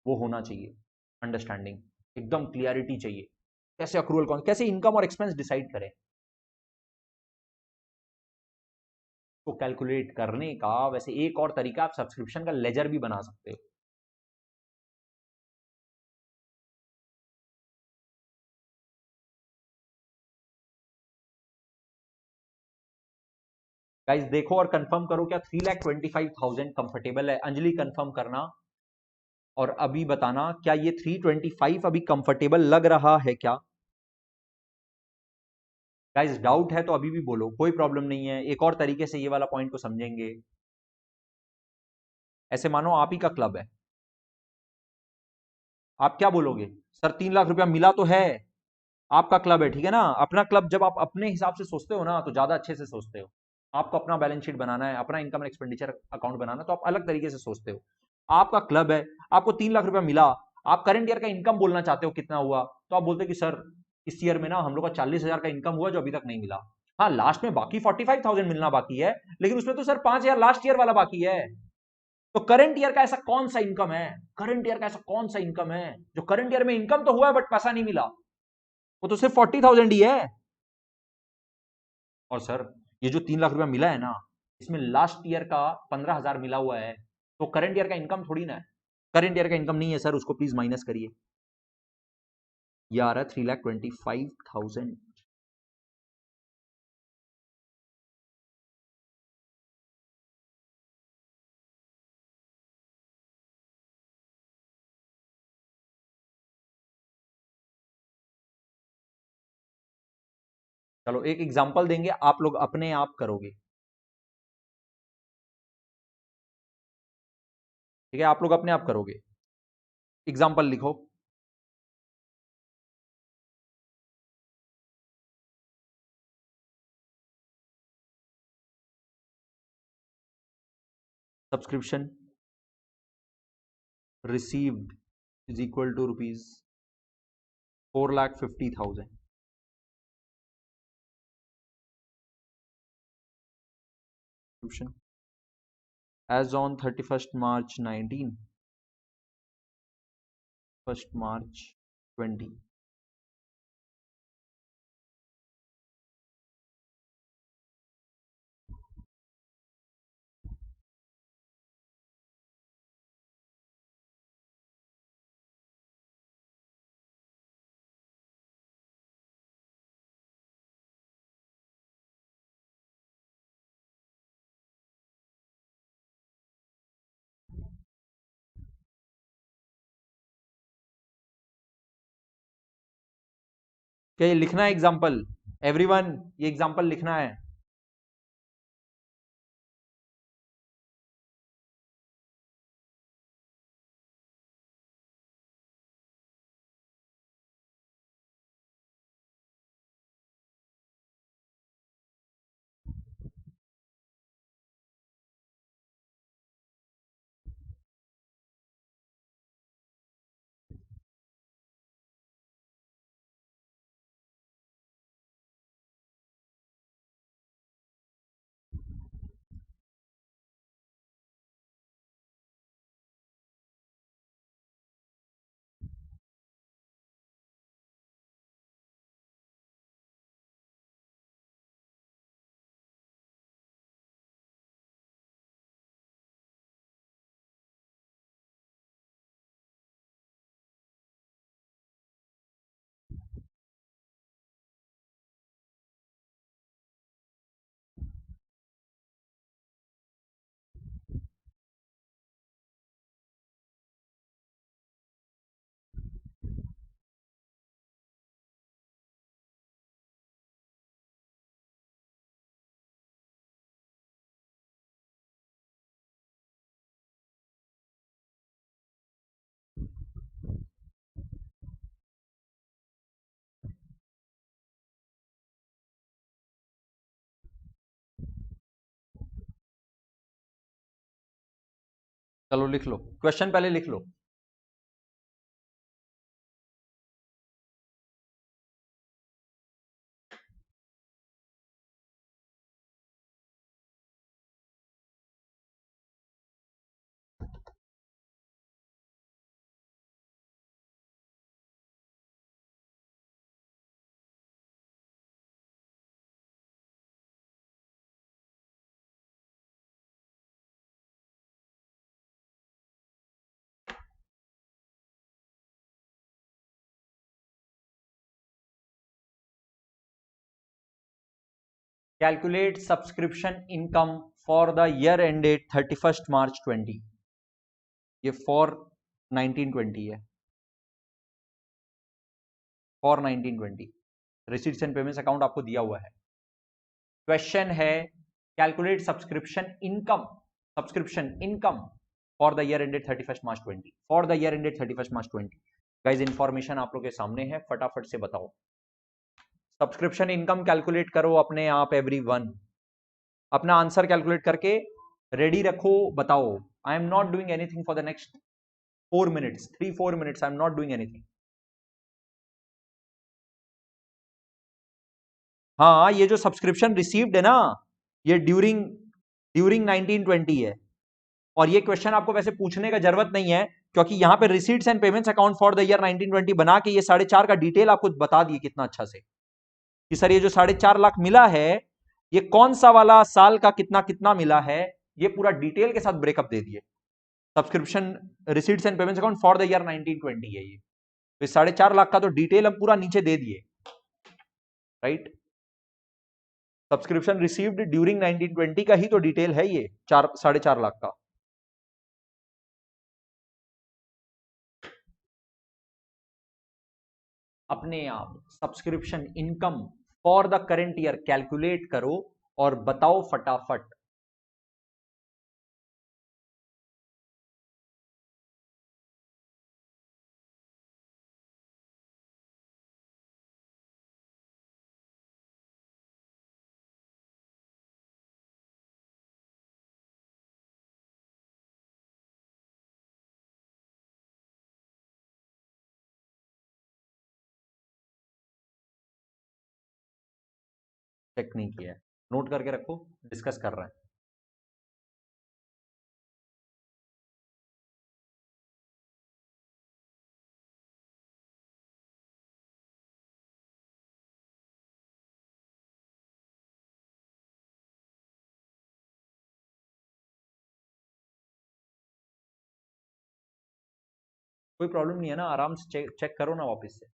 वो होना चाहिए, अंडरस्टैंडिंग, एकदम क्लियरिटी चाहिए, कैसे अक्रूवल कैसे इनकम और एक्सपेंस डिसाइड करें। इसको कैलकुलेट करने का वैसे एक और तरीका, आप सब्सक्रिप्शन का लेजर भी बना सकते हो। गाइस देखो और कंफर्म करो, क्या 3,25,000 कंफर्टेबल है? अंजलि कंफर्म करना और अभी बताना, क्या ये 325 अभी कंफर्टेबल लग रहा है क्या? गाइस डाउट है तो अभी भी बोलो, कोई प्रॉब्लम नहीं है, एक और तरीके से ये वाला पॉइंट को समझेंगे। ऐसे मानो आप ही का क्लब है, आप क्या बोलोगे? सर 3 लाख रुपया मिला तो है, आपका क्लब है, ठीक है ना? अपना क्लब जब आप अपने हिसाब से सोचते हो ना, तो ज्यादा अच्छे से सोचते हो। आपको अपना बैलेंस शीट बनाना है, अपना इनकम एंड एक्सपेंडिचर अकाउंट बनाना है, तो आप अलग तरीके से सोचते हो। आपका क्लब है, आपको 3 लाख रुपया मिला, आप करंट ईयर का इनकम बोलना चाहते हो कितना हुआ, तो आप बोलते हो कि सर इस ईयर में ना हम लोग का 40,000 का इनकम हुआ जो अभी तक नहीं मिला। हाँ, लास्ट में बाकी 45,000 मिलना बाकी है, लेकिन उसमें तो सर 5,000 लास्ट ईयर वाला बाकी है। तो करंट ईयर का ऐसा कौन सा इनकम है, करंट ईयर का ऐसा कौन सा इनकम है जो करंट ईयर में इनकम तो हुआ है बट पैसा नहीं मिला? वो तो सिर्फ 40,000 ही है। और सर ये जो 3 लाख रुपया मिला है ना, इसमें लास्ट ईयर का 15,000 मिला हुआ है, तो करंट ईयर का इनकम थोड़ी ना है। करंट ईयर का इनकम नहीं है सर, उसको प्लीज माइनस करिए। ये आ रहा है 3,25,000। चलो एक एग्जांपल देंगे, आप लोग अपने आप करोगे, ठीक है? आप लोग अपने आप करोगे। एग्जांपल लिखो। Subscription received is equal to rupees 4,50,000। Subscription as on 31st March 19, 1st March 20। क्या ये लिखना है एग्जाम्पल? एवरीवन ये एग्जाम्पल लिखना है। चलो लिख लो, क्वेश्चन पहले लिख लो। Calculate subscription income for the year ended 31 March 20। ये फॉर 1920 है, for 1920 receipts and payments account आपको दिया हुआ है। क्वेश्चन है calculate subscription income for the year ended 31 March 20, for the year ended 31 March 20। Guys information आप लोग के सामने है, फटाफट से बताओ। सब्सक्रिप्शन इनकम कैलकुलेट करो अपने आप एवरीवन, अपना आंसर कैलकुलेट करके रेडी रखो, बताओ। I am not doing anything for the next 4 minutes, 3-4 minutes, I am not doing anything. हाँ, ये जो सब्सक्रिप्शन रिसीव्ड है ना, ये ड्यूरिंग 1920 है। और ये क्वेश्चन आपको वैसे पूछने का जरूरत नहीं है, क्योंकि यहां पे receipts and payments account for the year 1920 बना के ये 4.5 का डिटेल आपको बता दिए कितना अच्छा से कि सर ये जो 4.5 लाख मिला है, ये कौन सा वाला साल का कितना कितना मिला है, ये पूरा डिटेल के साथ ब्रेकअप दे दिए। Subscription receipts and payments account for the year 1920 है ये, तो 4.5 लाख का तो डिटेल हम पूरा नीचे दे दिए, राइट। सब्सक्रिप्शन रिसीव्ड ड्यूरिंग 1920 का ही तो डिटेल है ये 4.5 लाख का। अपने आप subscription income for the current year calculate करो और बताओ फटाफट। चेक नहीं किया है, नोट करके रखो, डिस्कस कर रहे हैं। कोई प्रॉब्लम नहीं है ना, आराम से चेक करो ना वापस से।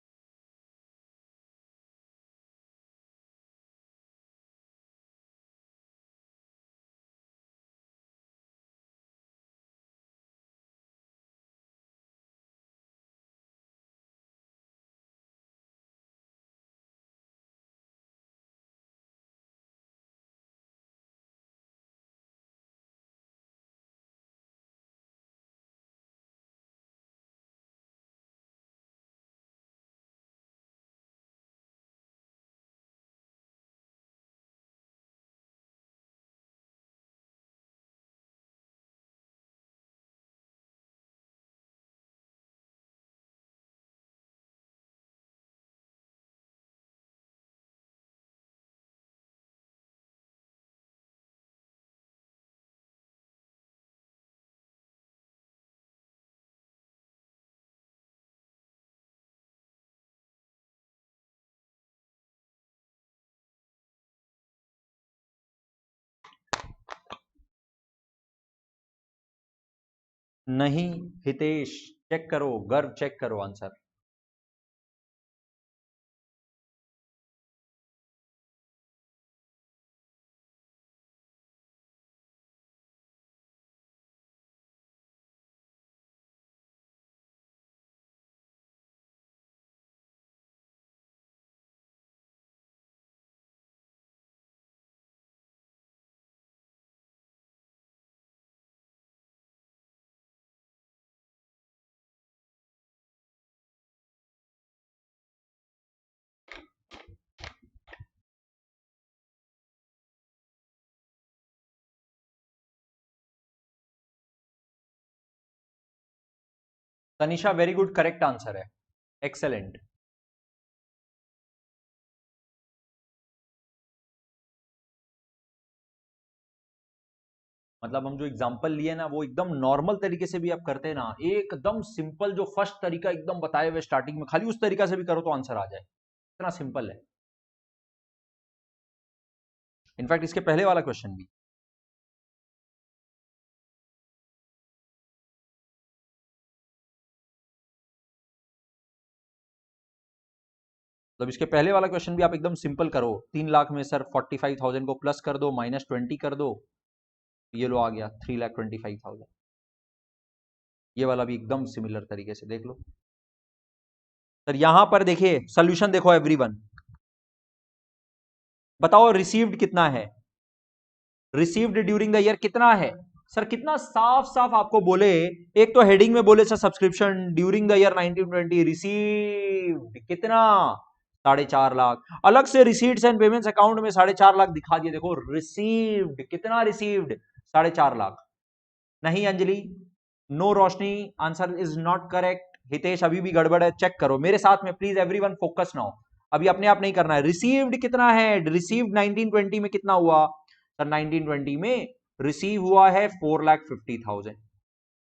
नहीं हितेश, चेक करो, गर्व चेक करो answer. Tanisha very good, correct answer है, एक्सेलेंट। मतलब हम जो एग्जांपल लिए ना वो एकदम नॉर्मल तरीके से भी आप करते हैं ना, एकदम सिंपल जो फर्स्ट तरीका एकदम बताए हुए स्टार्टिंग में, खाली उस तरीका से भी करो तो आंसर आ जाए, इतना सिंपल है। इनफैक्ट इसके पहले वाला क्वेश्चन भी। मतलब इसके पहले वाला क्वेश्चन भी आप एकदम सिंपल करो, 3 लाख में सर 45,000 को प्लस कर दो, -20 कर दो, ये लो आ गया 3,25,000। ये वाला भी एकदम सिमिलर तरीके से देख लो सर। यहां पर देखिए सोल्यूशन देखो एवरीवन, बताओ रिसीव्ड कितना है, रिसीव्ड ड्यूरिंग द ईयर कितना है सर। कितना साफ साफ आपको बोले, एक तो हेडिंग में बोले sir subscription during the year 1920, received कितना 4.5 लाख, अलग से रिसीट्स एंड पेमेंट्स अकाउंट में 4.5 लाख दिखा दिए। देखो रिसीव्ड कितना, रिसीव्ड 4.5 लाख। नहीं Anjali, no Roshni, answer is not correct. Hitesh अभी भी गड़बड़ है, चेक करो मेरे साथ में प्लीज, एवरीवन फोकस नाउ। अभी अपने आप नहीं करना है। रिसीव्ड कितना है, रिसीव्ड 1920 में कितना हुआ सर, 1920 में रिसीव हुआ है 4,50,000।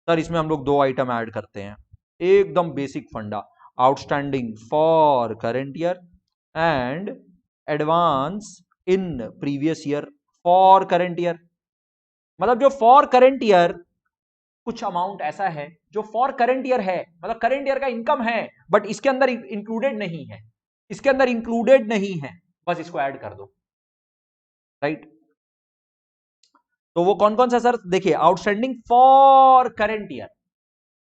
सर इसमें हम लोग 2 आइटम ऐड करते हैं, एकदम बेसिक फंडा, outstanding for current year and advance in previous year for current year. मतलब जो फॉर करेंट ईयर कुछ अमाउंट ऐसा है जो फॉर करेंट ईयर है, मतलब करेंट ईयर का इनकम है बट इसके अंदर इंक्लूडेड नहीं है, इसके अंदर इंक्लूडेड नहीं है, बस इसको ऐड कर दो, राइट। तो वो कौन कौन सा सर, देखिए outstanding for current year,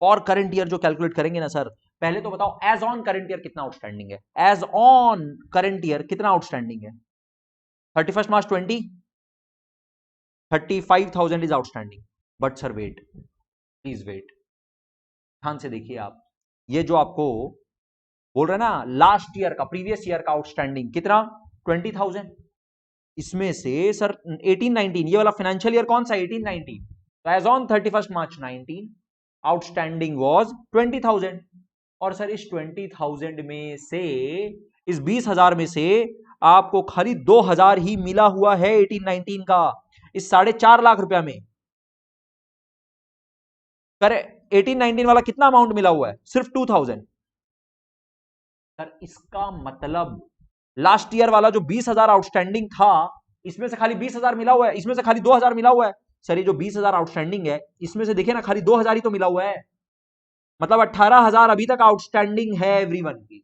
for current year जो कैलकुलेट करेंगे ना सर, पहले तो बताओ एज ऑन करेंट ईयर कितना आउटस्टैंडिंग है, एज ऑन करेंट ईयर कितना आउटस्टैंडिंग है 31 March 20, 35,000 is outstanding. But sir wait, please wait, ध्यान से देखिए आप, ये जो आपको बोल रहे ना लास्ट ईयर का, प्रीवियस ईयर का आउटस्टैंडिंग कितना 20,000, इसमें से सर 18-19, ये वाला फाइनेंशियल ईयर कौन सा 18-19, तो as on 31 March 19 outstanding was 20,000। और सर इस 20,000 में से, इस 20,000 में से आपको खाली 2,000 ही मिला हुआ है 18-19 का, इस 4.5 लाख रुपया में। करे 18-19 वाला कितना अमाउंट मिला हुआ है, सिर्फ 2,000। सर इसका मतलब लास्ट ईयर वाला जो 20,000 आउटस्टैंडिंग था, इसमें से खाली 20,000 मिला हुआ है, इसमें से खाली 2,000 मिला हुआ है। सर ये जो 20,000 आउटस्टैंडिंग है, इसमें से देखिए ना खाली 2,000 ही तो मिला हुआ है, मतलब 18,000 अभी तक आउटस्टैंडिंग है एवरीवन प्लीज।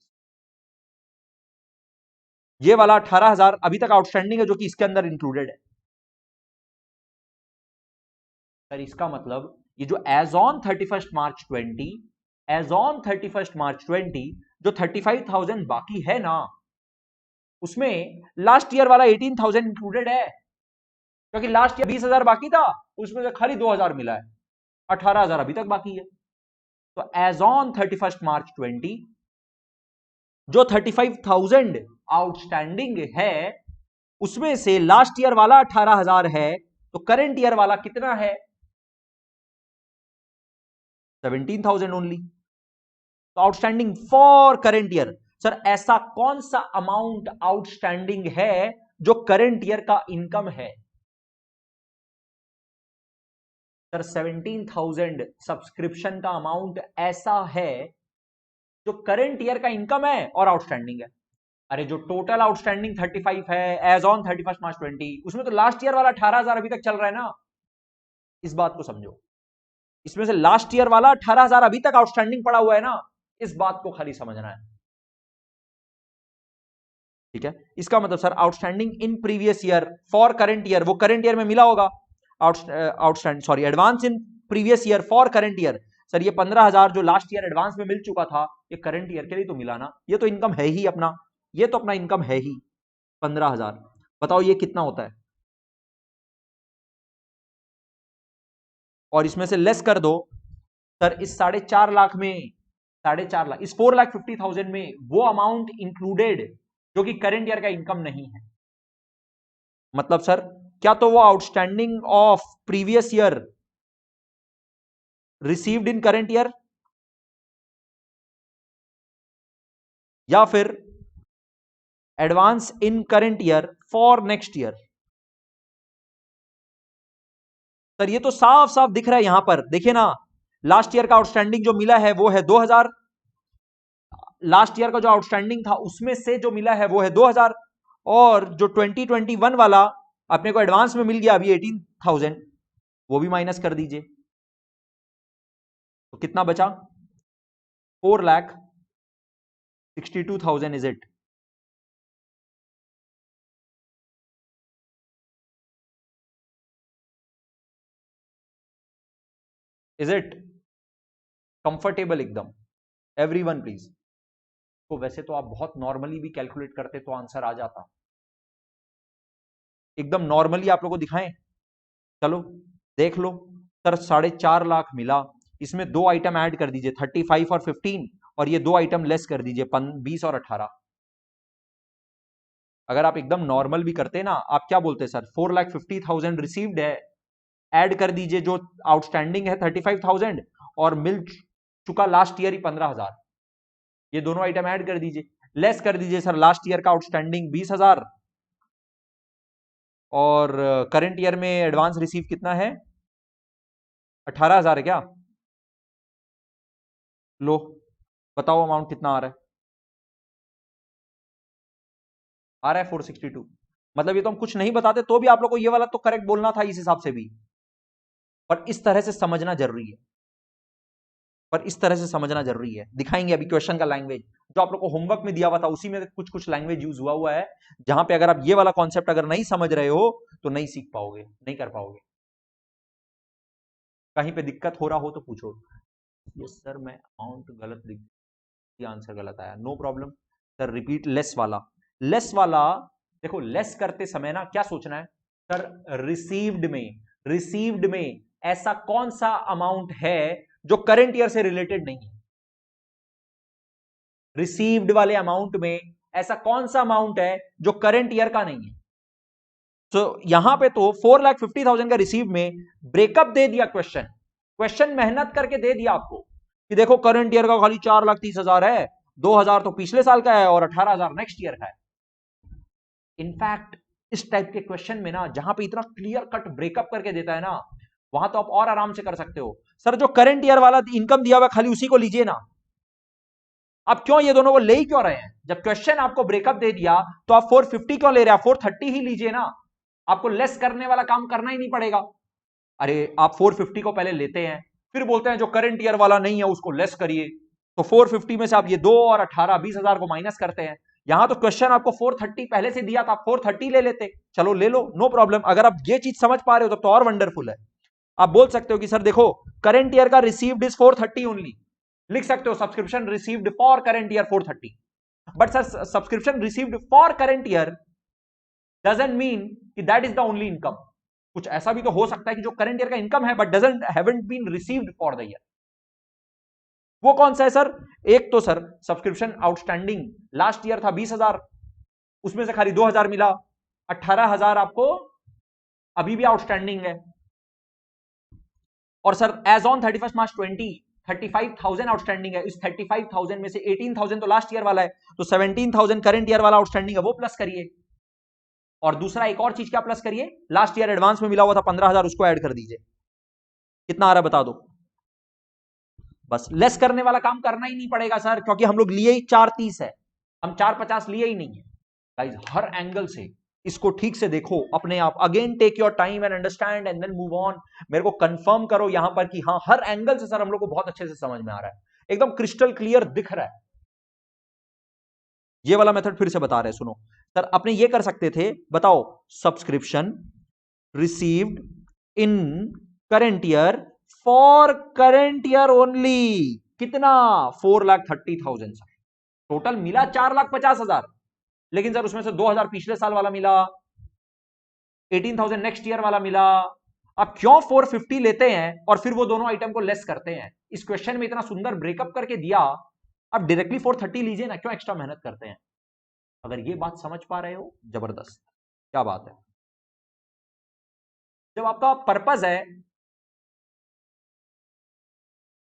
ये वाला 18,000 अभी तक आउटस्टैंडिंग है जो कि इसके अंदर इंक्लूडेड है। सर इसका मतलब ये जो as on 31 March 20, as on 31 March 20 जो 35,000 बाकी है ना, उसमें लास्ट ईयर वाला 18,000 इंक्लूडेड है, क्योंकि लास्ट ईयर 20,000 बाकी था, उसमें से खाली 2,000 मिला है, 18,000 अभी तक बाकी है। तो एज ऑन 31 मार्च 20 जो 35,000 आउटस्टैंडिंग है, उसमें से लास्ट ईयर वाला 18,000 है, तो करंट ईयर वाला कितना है 17,000 ओनली। तो outstanding for current year, sir ऐसा कौन सा अमाउंट आउटस्टैंडिंग है जो करंट ईयर का इनकम है सर, 17,000 सब्सक्रिप्शन का अमाउंट ऐसा है जो करंट ईयर का इनकम है और आउटस्टैंडिंग है। अरे जो टोटल आउटस्टैंडिंग 35 है एज ऑन 31 मार्च 20, उसमें तो लास्ट ईयर वाला 18,000 अभी तक चल रहा है ना, इस बात को समझो। इसमें से लास्ट ईयर वाला 18,000 अभी तक आउटस्टैंडिंग पड़ा हुआ है ना, इस बात को खाली समझना है, ठीक है। इसका मतलब sir outstanding in previous year for current year, वो करंट ईयर में मिला होगा, outstanding sorry advance in previous year for current year. Sir ये 15,000 जो लास्ट ईयर एडवांस में मिल चुका था, ये करंट ईयर के लिए तो मिला ना, ये तो इनकम है ही अपना, ये तो अपना इनकम है ही 15,000। बताओ ये कितना होता है, और इसमें से लेस कर दो सर, इस 4.5 लाख में, 4.5 लाख, इस 4,50,000 में वो अमाउंट इंक्लूडेड जो कि करंट ईयर का इनकम नहीं है। मतलब सर क्या तो वो outstanding of previous year received in current year, या फिर advance in current year for next year. Sir ये तो साफ साफ दिख रहा है यहां पर, देखिए ना, लास्ट ईयर का आउटस्टैंडिंग जो मिला है वो है 2,000, लास्ट ईयर का जो आउटस्टैंडिंग था उसमें से जो मिला है वो है 2,000, और जो 2021 वाला अपने को एडवांस में मिल गया अभी 18,000, वो भी माइनस कर दीजिए, तो कितना बचा 4,62,000 is it. Is it comfortable एकदम? Everyone please. तो वैसे तो आप बहुत नॉर्मली भी कैलकुलेट करते तो आंसर आ जाता, एकदम नॉर्मली आप लोगों को दिखाएं। चलो देख लो सर, 4.5 लाख मिला, इसमें 2 आइटम ऐड कर दीजिए 35 और 15, और ये 2 आइटम लेस कर दीजिए 20 और 18। अगर आप एकदम नॉर्मल भी करते ना, आप क्या बोलते सर 4,50,000 रिसीव्ड है, ऐड कर दीजिए जो आउटस्टैंडिंग है 35,000, और मिल चुका लास्ट ईयर ही 15,000, ये दोनों आइटम ऐड कर दीजिए, लेस कर दीजिए सर लास्ट ईयर का आउटस्टैंडिंग 20,000, और करंट ईयर में एडवांस रिसीव कितना है 18,000 है क्या? लो बताओ अमाउंट कितना आ रहा है? आ रहा है 462। मतलब ये तो हम कुछ नहीं बताते तो भी आप लोग को ये वाला तो करेक्ट बोलना था इस हिसाब से भी, पर इस तरह से समझना जरूरी है, पर इस तरह से समझना जरूरी है। दिखाएंगे अभी क्वेश्चन का लैंग्वेज, जो आप लोग को होमवर्क में दिया हुआ था उसी में कुछ कुछ लैंग्वेज यूज हुआ है, जहां पे अगर आप ये वाला कॉन्सेप्ट अगर नहीं समझ रहे हो तो नहीं सीख पाओगे, नहीं कर पाओगे। कहीं पे दिक्कत हो रहा हो तो पूछो। ये सर मैं अमाउंट गलत लिख, ये आंसर गलत आया, no problem sir. Repeat less वाला, लेस वाला देखो, लेस करते समय ना क्या सोचना है सर, रिसीव्ड में ऐसा कौन सा अमाउंट है जो करंट ईयर से रिलेटेड नहीं है? रिसीव्ड वाले अमाउंट में ऐसा कौन सा अमाउंट है जो करंट ईयर का नहीं है? तो यहां पे तो 4,50,000 का रिसीव में ब्रेकअप दे दिया, क्वेश्चन मेहनत करके दे दिया आपको कि देखो करंट ईयर का खाली 4,30,000 है, 2,000 तो पिछले साल का है और 18,000 नेक्स्ट ईयर का है। इनफैक्ट इस टाइप के क्वेश्चन में ना, जहां पे इतना क्लियर कट ब्रेकअप करके देता है ना, वहां तो आप और आराम से कर सकते हो। सर जो करंट ईयर वाला इनकम दिया हुआ खाली उसी को लीजिए ना, आप क्यों ये दोनों को ले ही क्यों रहे हैं? जब क्वेश्चन आपको ब्रेकअप दे दिया तो आप 450 क्यों ले रहे हैं? 430 ही लीजिए ना, आपको लेस करने वाला काम करना ही नहीं पड़ेगा। अरे आप 450 को पहले लेते हैं, फिर बोलते हैं जो करंट ईयर वाला नहीं है उसको लेस करिए, तो 450 में से आप ये 2 और 18 20,000 को माइनस करते हैं। यहां तो क्वेश्चन आपको 430 पहले से दिया था, आप 430 ले लेते, चलो ले लो, नो प्रॉब्लम। अगर आप ये चीज समझ पा रहे हो तो और वंडरफुल है। आप बोल सकते हो कि सर देखो करंट ईयर का रिसीव्ड इज 430 ओनली, लिख सकते हो subscription received for current year 430, but sir subscription received for current year doesn't mean कि that is the only income. कुछ ऐसा भी तो हो सकता है कि जो करंट ईयर का इनकम है but doesn't haven't been received for the year. वो कौन सा है सर? एक तो sir subscription outstanding last year था 20,000, उसमें से खाली 2,000 मिला, 18,000 आपको अभी भी आउटस्टैंडिंग है। और sir as on 31 March 20 35,000 outstanding है, इस 35,000 में से 18,000 तो लास्ट ईयर वाला है, तो 17,000 करंट ईयर वाला आउटस्टैंडिंग है, वो प्लस करिए। और दूसरा एक और चीज क्या प्लस करिए, लास्ट ईयर एडवांस में मिला हुआ था 15,000, उसको ऐड कर दीजिए। कितना आ रहा है बता दो? बस लेस करने वाला काम करना ही नहीं पड़ेगा सर, क्योंकि हम लोग लिए ही 430 है, हम 450 लिए ही नहीं है। गाइस हर एंगल से इसको ठीक से देखो अपने आप, again take your time and understand and then move on. मेरे को कंफर्म करो यहां पर कि हाँ हर एंगल से सर हम लोग को बहुत अच्छे से समझ में आ रहा है, एकदम क्रिस्टल क्लियर दिख रहा है। ये वाला मेथड फिर से बता रहे हैं, सुनो सर, अपने ये कर सकते थे, बताओ subscription received in current year for current year only, कितना 4,30,000 सर, टोटल मिला 4,50,000, लेकिन सर उसमें से 2,000 पिछले साल वाला मिला, 18,000 नेक्स्ट ईयर वाला मिला। अब क्यों 450 लेते हैं और फिर वो दोनों आइटम को लेस करते हैं? इस क्वेश्चन में इतना सुंदर ब्रेकअप करके दिया, अब डायरेक्टली 430 लीजिए ना, क्यों एक्स्ट्रा मेहनत करते हैं? अगर ये बात समझ पा रहे हो जबरदस्त, क्या बात है। जब आपका पर्पस है,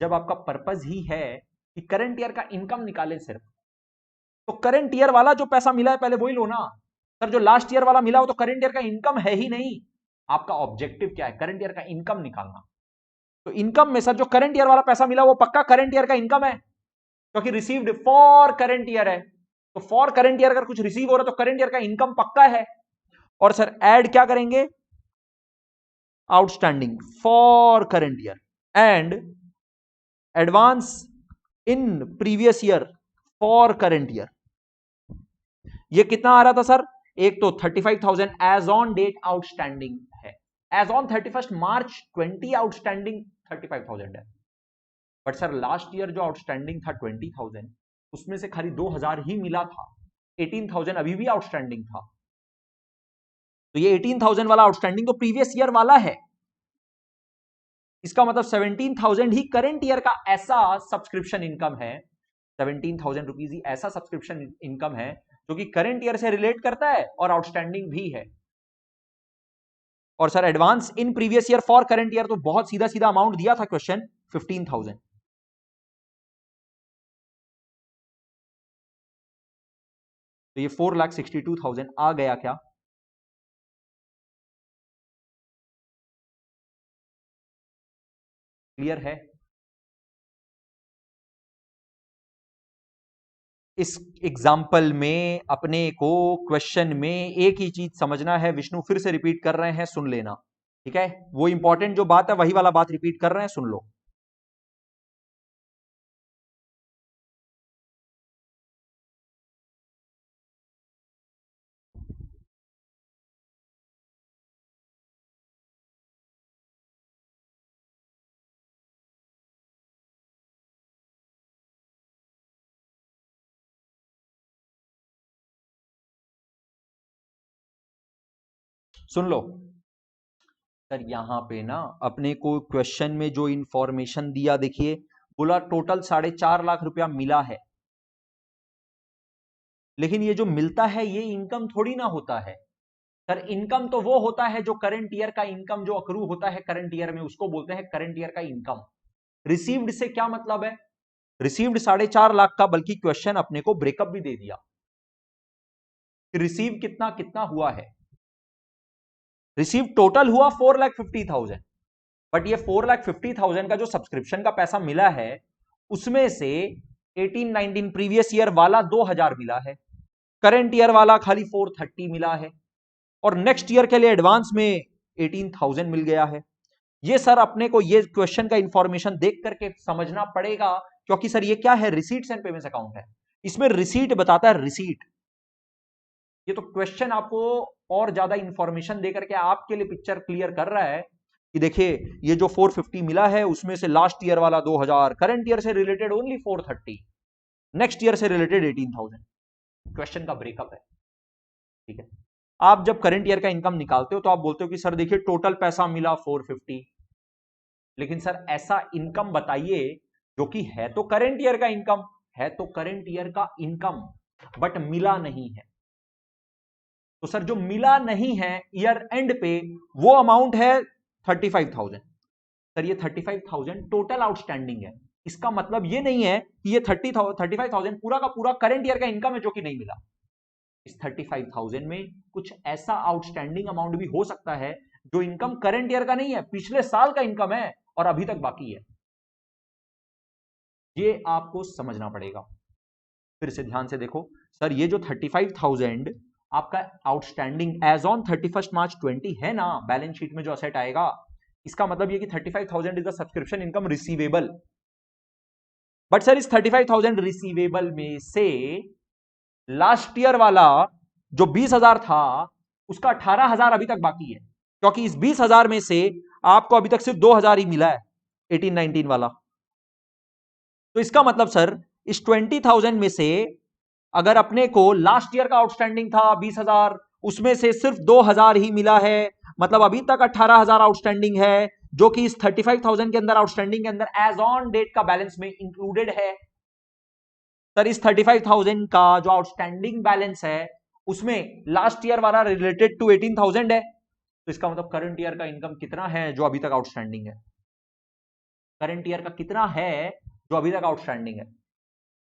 जब आपका पर्पस ही है कि करंट ईयर का इनकम निकालें सिर्फ, तो करंट ईयर वाला जो पैसा मिला है पहले वही लो ना। सर जो लास्ट ईयर वाला मिला वो तो करंट ईयर का इनकम है ही नहीं। आपका ऑब्जेक्टिव क्या है? करंट ईयर का इनकम निकालना। तो इनकम में सर जो करंट ईयर वाला पैसा मिला वो पक्का करंट ईयर का इनकम है, क्योंकि रिसीव्ड फॉर करंट ईयर है, तो फॉर करंट ईयर अगर कुछ रिसीव हो रहा है तो करंट ईयर का इनकम पक्का है। और सर ऐड क्या करेंगे? Outstanding for current year and advance in previous year for current year. ये कितना आ रहा था सर? एक तो 35,000 एज ऑन डेट आउटस्टैंडिंग है, एज ऑन 31 मार्च 20 आउटस्टैंडिंग 35,000 है। बट सर लास्ट ईयर जो आउटस्टैंडिंग था 20,000, उसमें से खाली 2,000 ही मिला था, 18,000 अभी भी आउटस्टैंडिंग था। तो ये 18,000 वाला आउटस्टैंडिंग तो प्रीवियस ईयर वाला है। इसका मतलब 17,000 ही करंट ईयर का ऐसा सब्सक्रिप्शन इनकम है, 17,000 रुपीज ही ऐसा सब्सक्रिप्शन इनकम है जो कि करंट ईयर से रिलेट करता है और आउटस्टैंडिंग भी है। और sir advance in previous year for current year, तो बहुत सीधा सीधा अमाउंट दिया था क्वेश्चन, 15,000। तो ये 4,62,000 आ गया क्या? क्लियर है? इस एग्जाम्पल में अपने को क्वेश्चन में एक ही चीज समझना है, विष्णु फिर से रिपीट कर रहे हैं, सुन लेना, ठीक है? वो इंपॉर्टेंट जो बात है वही वाला बात रिपीट कर रहे हैं, सुन लो। सुन लो सर, यहां पे ना अपने को क्वेश्चन में जो इंफॉर्मेशन दिया, देखिए बोला टोटल 4.5 लाख रुपया मिला है, लेकिन ये जो मिलता है ये इनकम थोड़ी ना होता है। सर इनकम तो वो होता है जो करंट ईयर का इनकम जो अक्रू होता है करंट ईयर में, उसको बोलते हैं करंट ईयर का इनकम। रिसीव्ड से क्या मतलब है? रिसीव्ड 4.5 लाख का, बल्कि क्वेश्चन अपने को ब्रेकअप भी दे दिया कि रिसीव कितना कितना हुआ है। रिसीव टोटल हुआ 4,50,000, बट ये 4,50,000 का जो सब्सक्रिप्शन का पैसा मिला है उसमें से 18-19 प्रीवियस ईयर वाला 2,000 मिला है, करंट ईयर वाला खाली 430 मिला है, और नेक्स्ट ईयर के लिए एडवांस में 18,000 मिल गया है। ये सर अपने को ये क्वेश्चन का इंफॉर्मेशन देख करके समझना पड़ेगा, क्योंकि सर ये क्या है, रिसीट्स एंड पेमेंट्स अकाउंट है, इसमें रिसीट बताता है, रिसीट। ये तो क्वेश्चन आपको और ज्यादा इंफॉर्मेशन देकर के आपके लिए पिक्चर क्लियर कर रहा है कि देखिए ये जो 450 मिला है उसमें से लास्ट ईयर वाला 2,000, करंट ईयर से रिलेटेड ओनली 430, नेक्स्ट ईयर से रिलेटेड 18,000। क्वेश्चन का ब्रेकअप है, ठीक है? आप जब करंट ईयर का इनकम निकालते हो तो आप बोलते हो कि सर देखिए टोटल पैसा मिला 450, लेकिन सर ऐसा इनकम बताइए जो कि है तो करंट ईयर का इनकम, है तो करंट ईयर का इनकम, बट मिला नहीं है। तो सर जो मिला नहीं है ईयर एंड पे वो अमाउंट है 35,000। सर ये 35,000 टोटल आउटस्टैंडिंग है, इसका मतलब ये नहीं है कि ये 35,000 पूरा का पूरा करंट ईयर का इनकम है जो कि नहीं मिला। इस 35,000 में कुछ ऐसा आउटस्टैंडिंग अमाउंट भी हो सकता है जो इनकम करंट ईयर का नहीं है, पिछले साल का इनकम है और अभी तक बाकी है। ये आपको समझना पड़ेगा। फिर से ध्यान से देखो सर, ये जो 35,000 आपका आउटस्टैंडिंग एज ऑन 31 मार्च 20 है ना, बैलेंस शीट में जो असेट आएगा, इसका मतलब ये कि 35,000 is the subscription income receivable. But sir इस 35,000 रिसीवेबल में से लास्ट ईयर वाला जो 20,000 था उसका 18,000 अभी तक बाकी है, क्योंकि इस 20,000 में से आपको अभी तक सिर्फ 2,000 ही मिला है 18-19 वाला। तो इसका मतलब सर इस 20,000 में से अगर अपने को लास्ट ईयर का आउटस्टैंडिंग था 20,000, उसमें से सिर्फ 2,000 ही मिला है, मतलब अभी तक 18,000 आउटस्टैंडिंग है, जो कि इस 35,000 के अंदर आउटस्टैंडिंग के अंदर एज ऑन डेट का बैलेंस में इंक्लूडेड है। सर इस 35,000 का जो आउटस्टैंडिंग बैलेंस है उसमें लास्ट ईयर वाला रिलेटेड टू 18,000 है, तो इसका मतलब करंट ईयर का इनकम कितना है जो अभी तक आउटस्टैंडिंग है, करंट ईयर का कितना है जो अभी तक आउटस्टैंडिंग है।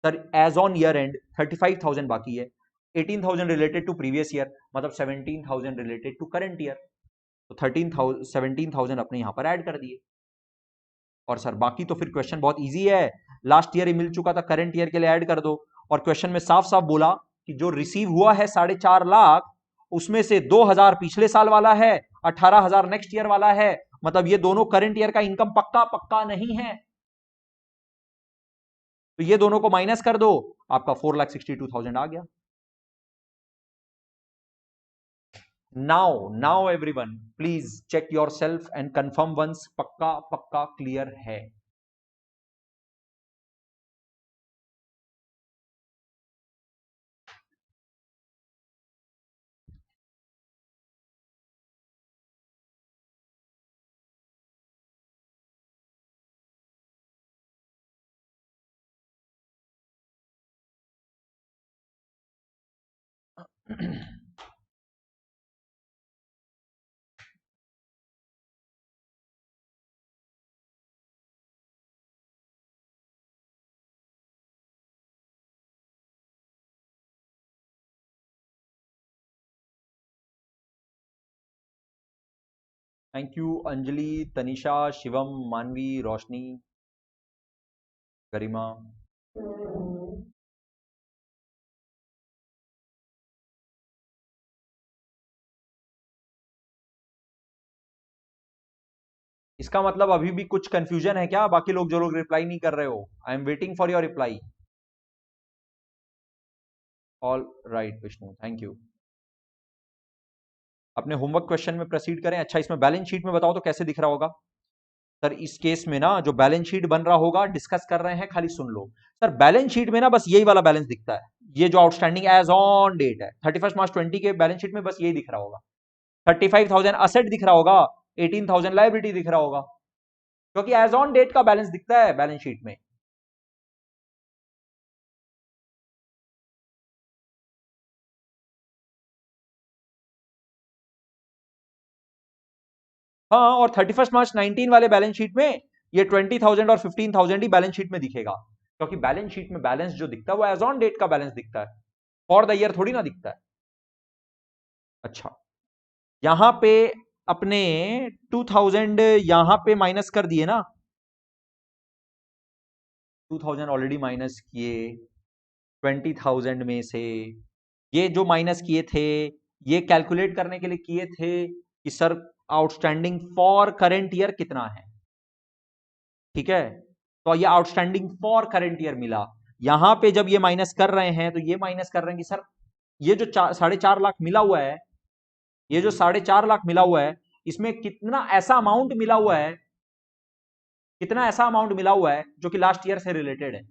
Sir as on year end 35,000 बाकी है, 18,000 रिलेटेड टू प्रीवियस ईयर, मतलब 17,000 रिलेटेड टू करंट ईयर, तो 17,000 अपने यहां पर ऐड कर दिए। और सर बाकी तो फिर क्वेश्चन बहुत इजी है, लास्ट ईयर ही मिल चुका था, करंट ईयर के लिए ऐड कर दो। और क्वेश्चन में साफ साफ बोला कि जो रिसीव हुआ है 4.5 लाख, उसमें से 2,000 पिछले साल वाला है, 18,000 नेक्स्ट ईयर वाला है, मतलब ये दोनों करंट ईयर का इनकम पक्का पक्का नहीं है। तो ये दोनों को माइनस कर दो, आपका 4,62,000 आ गया। Now everyone please check yourself and confirm once, पक्का पक्का क्लियर है? थैंक यू अंजलि, तनिषा, शिवम, मानवी, रोशनी, गरिमा। इसका मतलब अभी भी कुछ कंफ्यूजन है क्या? बाकी लोग जो लोग रिप्लाई नहीं कर रहे हो, I am waiting for your reply. All right Vishnu, thank you. अपने होमवर्क क्वेश्चन में प्रोसीड करें। अच्छा, इसमें बैलेंस शीट में बताओ तो कैसे दिख रहा होगा? सर इस केस में ना जो बैलेंस शीट बन रहा होगा, डिस्कस कर रहे हैं, खाली सुन लो। सर बैलेंस शीट में ना बस यही वाला बैलेंस दिखता है, ये जो आउटस्टैंडिंग एज ऑन डेट है 31 मार्च 20 के बैलेंस शीट में बस यही दिख रहा होगा। 35,000 असेट दिख रहा होगा, 18,000 लायबिलिटी दिख रहा होगा, क्योंकि एज ऑन डेट का बैलेंस दिखता है बैलेंस शीट में। हाँ, और 31 मार्च 19 वाले बैलेंस शीट में ये 20,000 और 15,000 ही बैलेंस शीट में दिखेगा, क्योंकि बैलेंस शीट में बैलेंस जो दिखता है वो एज ऑन डेट का बैलेंस दिखता है, फॉर द ईयर थोड़ी ना दिखता है। अच्छा, यहां पे अपने 2000 यहां पे माइनस कर दिए ना, 2000 ऑलरेडी माइनस किए 20,000 में से। ये जो माइनस किए थे, ये कैलकुलेट करने के लिए किए थे कि sir outstanding for current year कितना है, ठीक है? तो ये आउटस्टैंडिंग फॉर करंट ईयर मिला। यहां पे जब ये माइनस कर रहे हैं तो ये माइनस कर रहे हैं कि सर ये जो 4.5 लाख मिला हुआ है, ये जो 4.5 लाख मिला हुआ है, इसमें कितना ऐसा अमाउंट मिला हुआ है, कितना ऐसा अमाउंट मिला हुआ है जो कि लास्ट ईयर से रिलेटेड है,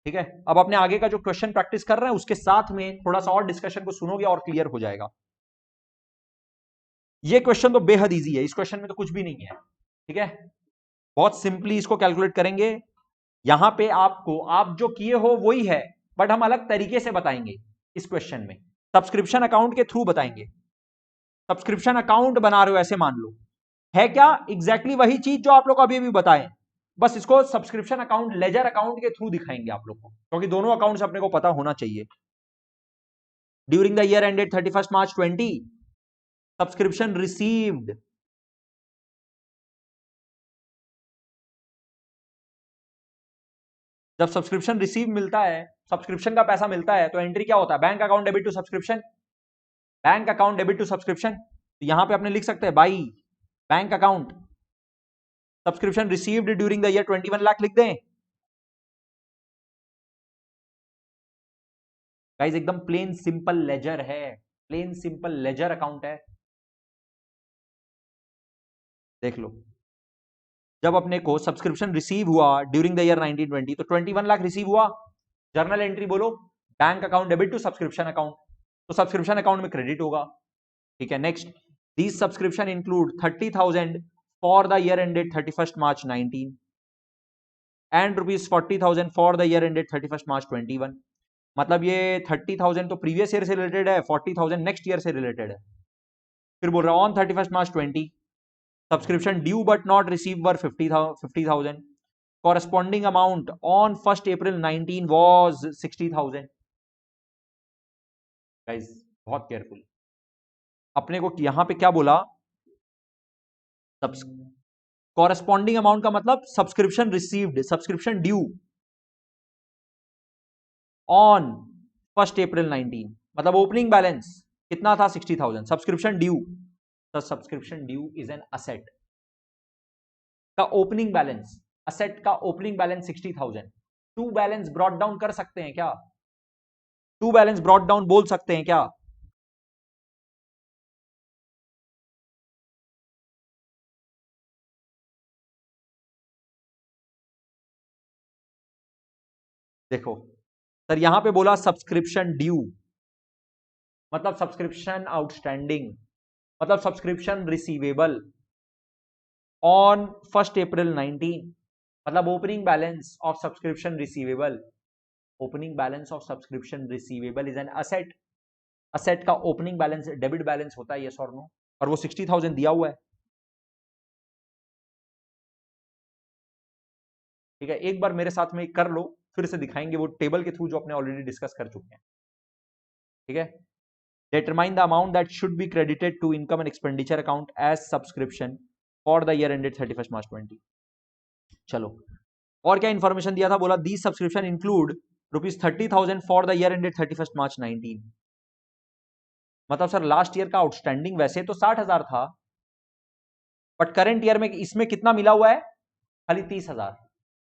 ठीक है? अब अपने आगे का जो क्वेश्चन प्रैक्टिस कर रहे हैं उसके साथ में थोड़ा सा और डिस्कशन को सुनोगे और क्लियर हो जाएगा। ये क्वेश्चन तो बेहद इजी है, इस क्वेश्चन में तो कुछ भी नहीं है, ठीक है? बहुत सिंपली इसको कैलकुलेट करेंगे। यहां पे आपको आप जो किए हो वही है, बट हम अलग तरीके से बताएंगे इस क्वेश्चन में। सब्सक्रिप्शन अकाउंट के थ्रू बताएंगे। सब्सक्रिप्शन अकाउंट बना रहे हो ऐसे मान लो, है क्या एग्जैक्टली वही चीज जो आप लोग अभी भी बताएं, बस इसको सब्सक्रिप्शन अकाउंट लेजर अकाउंट के थ्रू दिखाएंगे आप लोग को, क्योंकि दोनों अकाउंट्स अपने को पता होना चाहिए। During the year ended 31 March 20, subscription received, जब सब्सक्रिप्शन रिसीव मिलता है, सब्सक्रिप्शन का पैसा मिलता है, तो एंट्री क्या होता है? Bank account debit to subscription, bank account debit to subscription. तो यहां पे अपने लिख सकते हैं by bank account subscription received during the year 21 lakh लिख दें। गाइस एकदम प्लेन सिंपल लेजर है, प्लेन सिंपल लेजर अकाउंट है। देख लो, जब अपने को सब्सक्रिप्शन रिसीव हुआ ड्यूरिंग द ईयर 1920 तो 21 लाख रिसीव हुआ, जर्नल एंट्री बोलो bank account debit to subscription account, तो सब्सक्रिप्शन अकाउंट में क्रेडिट होगा, ठीक है? Next, these subscription include 30,000 for the year ended 31 March 19 and rupees 40,000 for the year ended 31 मार्च 21। मतलब ये 30,000 तो प्रीवियस ईयर से रिलेटेड है, 40,000 नेक्स्ट ईयर से रिलेटेड है। फिर बोल रहा हूं on 31 March 20 subscription due but not receive were 50,000, corresponding amount on 1st April 19 was 60,000। Guys बहुत केयरफुल, अपने को यहां पे क्या बोला? कॉरेस्पॉन्डिंग अमाउंट का मतलब subscription received, subscription due on 1st April 19, मतलब ओपनिंग बैलेंस कितना था? 60,000। सब्सक्रिप्शन ड्यू, तो subscription due is an asset का ओपनिंग बैलेंस, असेट का opening balance 60,000। To balance brought down कर सकते हैं क्या? टू बैलेंस ब्रॉट डाउन बोल सकते हैं क्या? देखो सर, यहां पे बोला सब्सक्रिप्शन ड्यू, मतलब सब्सक्रिप्शन आउटस्टैंडिंग, मतलब सब्सक्रिप्शन रिसीवेबल ऑन 1 अप्रैल 19, मतलब opening balance of subscription receivable, opening balance of subscription receivable is an asset, asset का ओपनिंग बैलेंस डेबिट बैलेंस होता है, यस और नो, और वो 60,000 दिया हुआ है। ठीक है, एक बार मेरे साथ में कर लो, फिर से दिखाएंगे वो टेबल के थ्रू जो अपने ऑलरेडी डिस्कस कर चुके हैं। ठीक है, determine the amount that should be credited to income and expenditure account as subscription for the year ended 31st March 20। चलो, और क्या इंफॉर्मेशन दिया था? बोला the subscription include ₹30,000 for the year ended 31st मार्च 19। मतलब सर लास्ट ईयर का outstanding वैसे तो 60,000 था, बट करंट ईयर में इसमें कितना मिला हुआ है? खाली 30,000,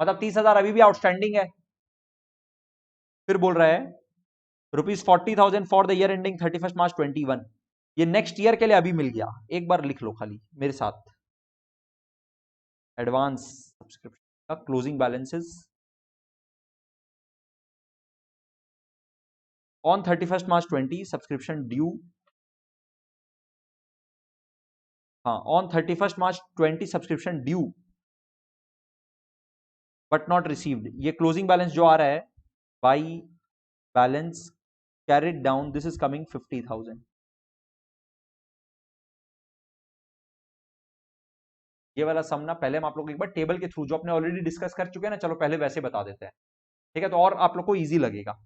मतलब 30,000 अभी भी आउटस्टैंडिंग है। फिर बोल रहा है ₹40,000 for the year ending 31st मार्च 21। ये नेक्स्ट ईयर के लिए अभी मिल गया, एक बार लिख लो खाली मेरे साथ, एडवांस सब्सक्रिप्शन का closing balances on 31st March 20 subscription due, हाँ on 31st March 20 subscription due but not received, ये क्लोजिंग बैलेंस जो आ रहा है by balance carried down, this is coming 50,000। ये वाला सम ना पहले हम आप लोग को एक बार टेबल के थ्रू जो अपने ऑलरेडी डिस्कस कर चुके हैं ना, चलो पहले वैसे बता देते हैं। ठीक है, तो और आप लोग को इजी लगेगा।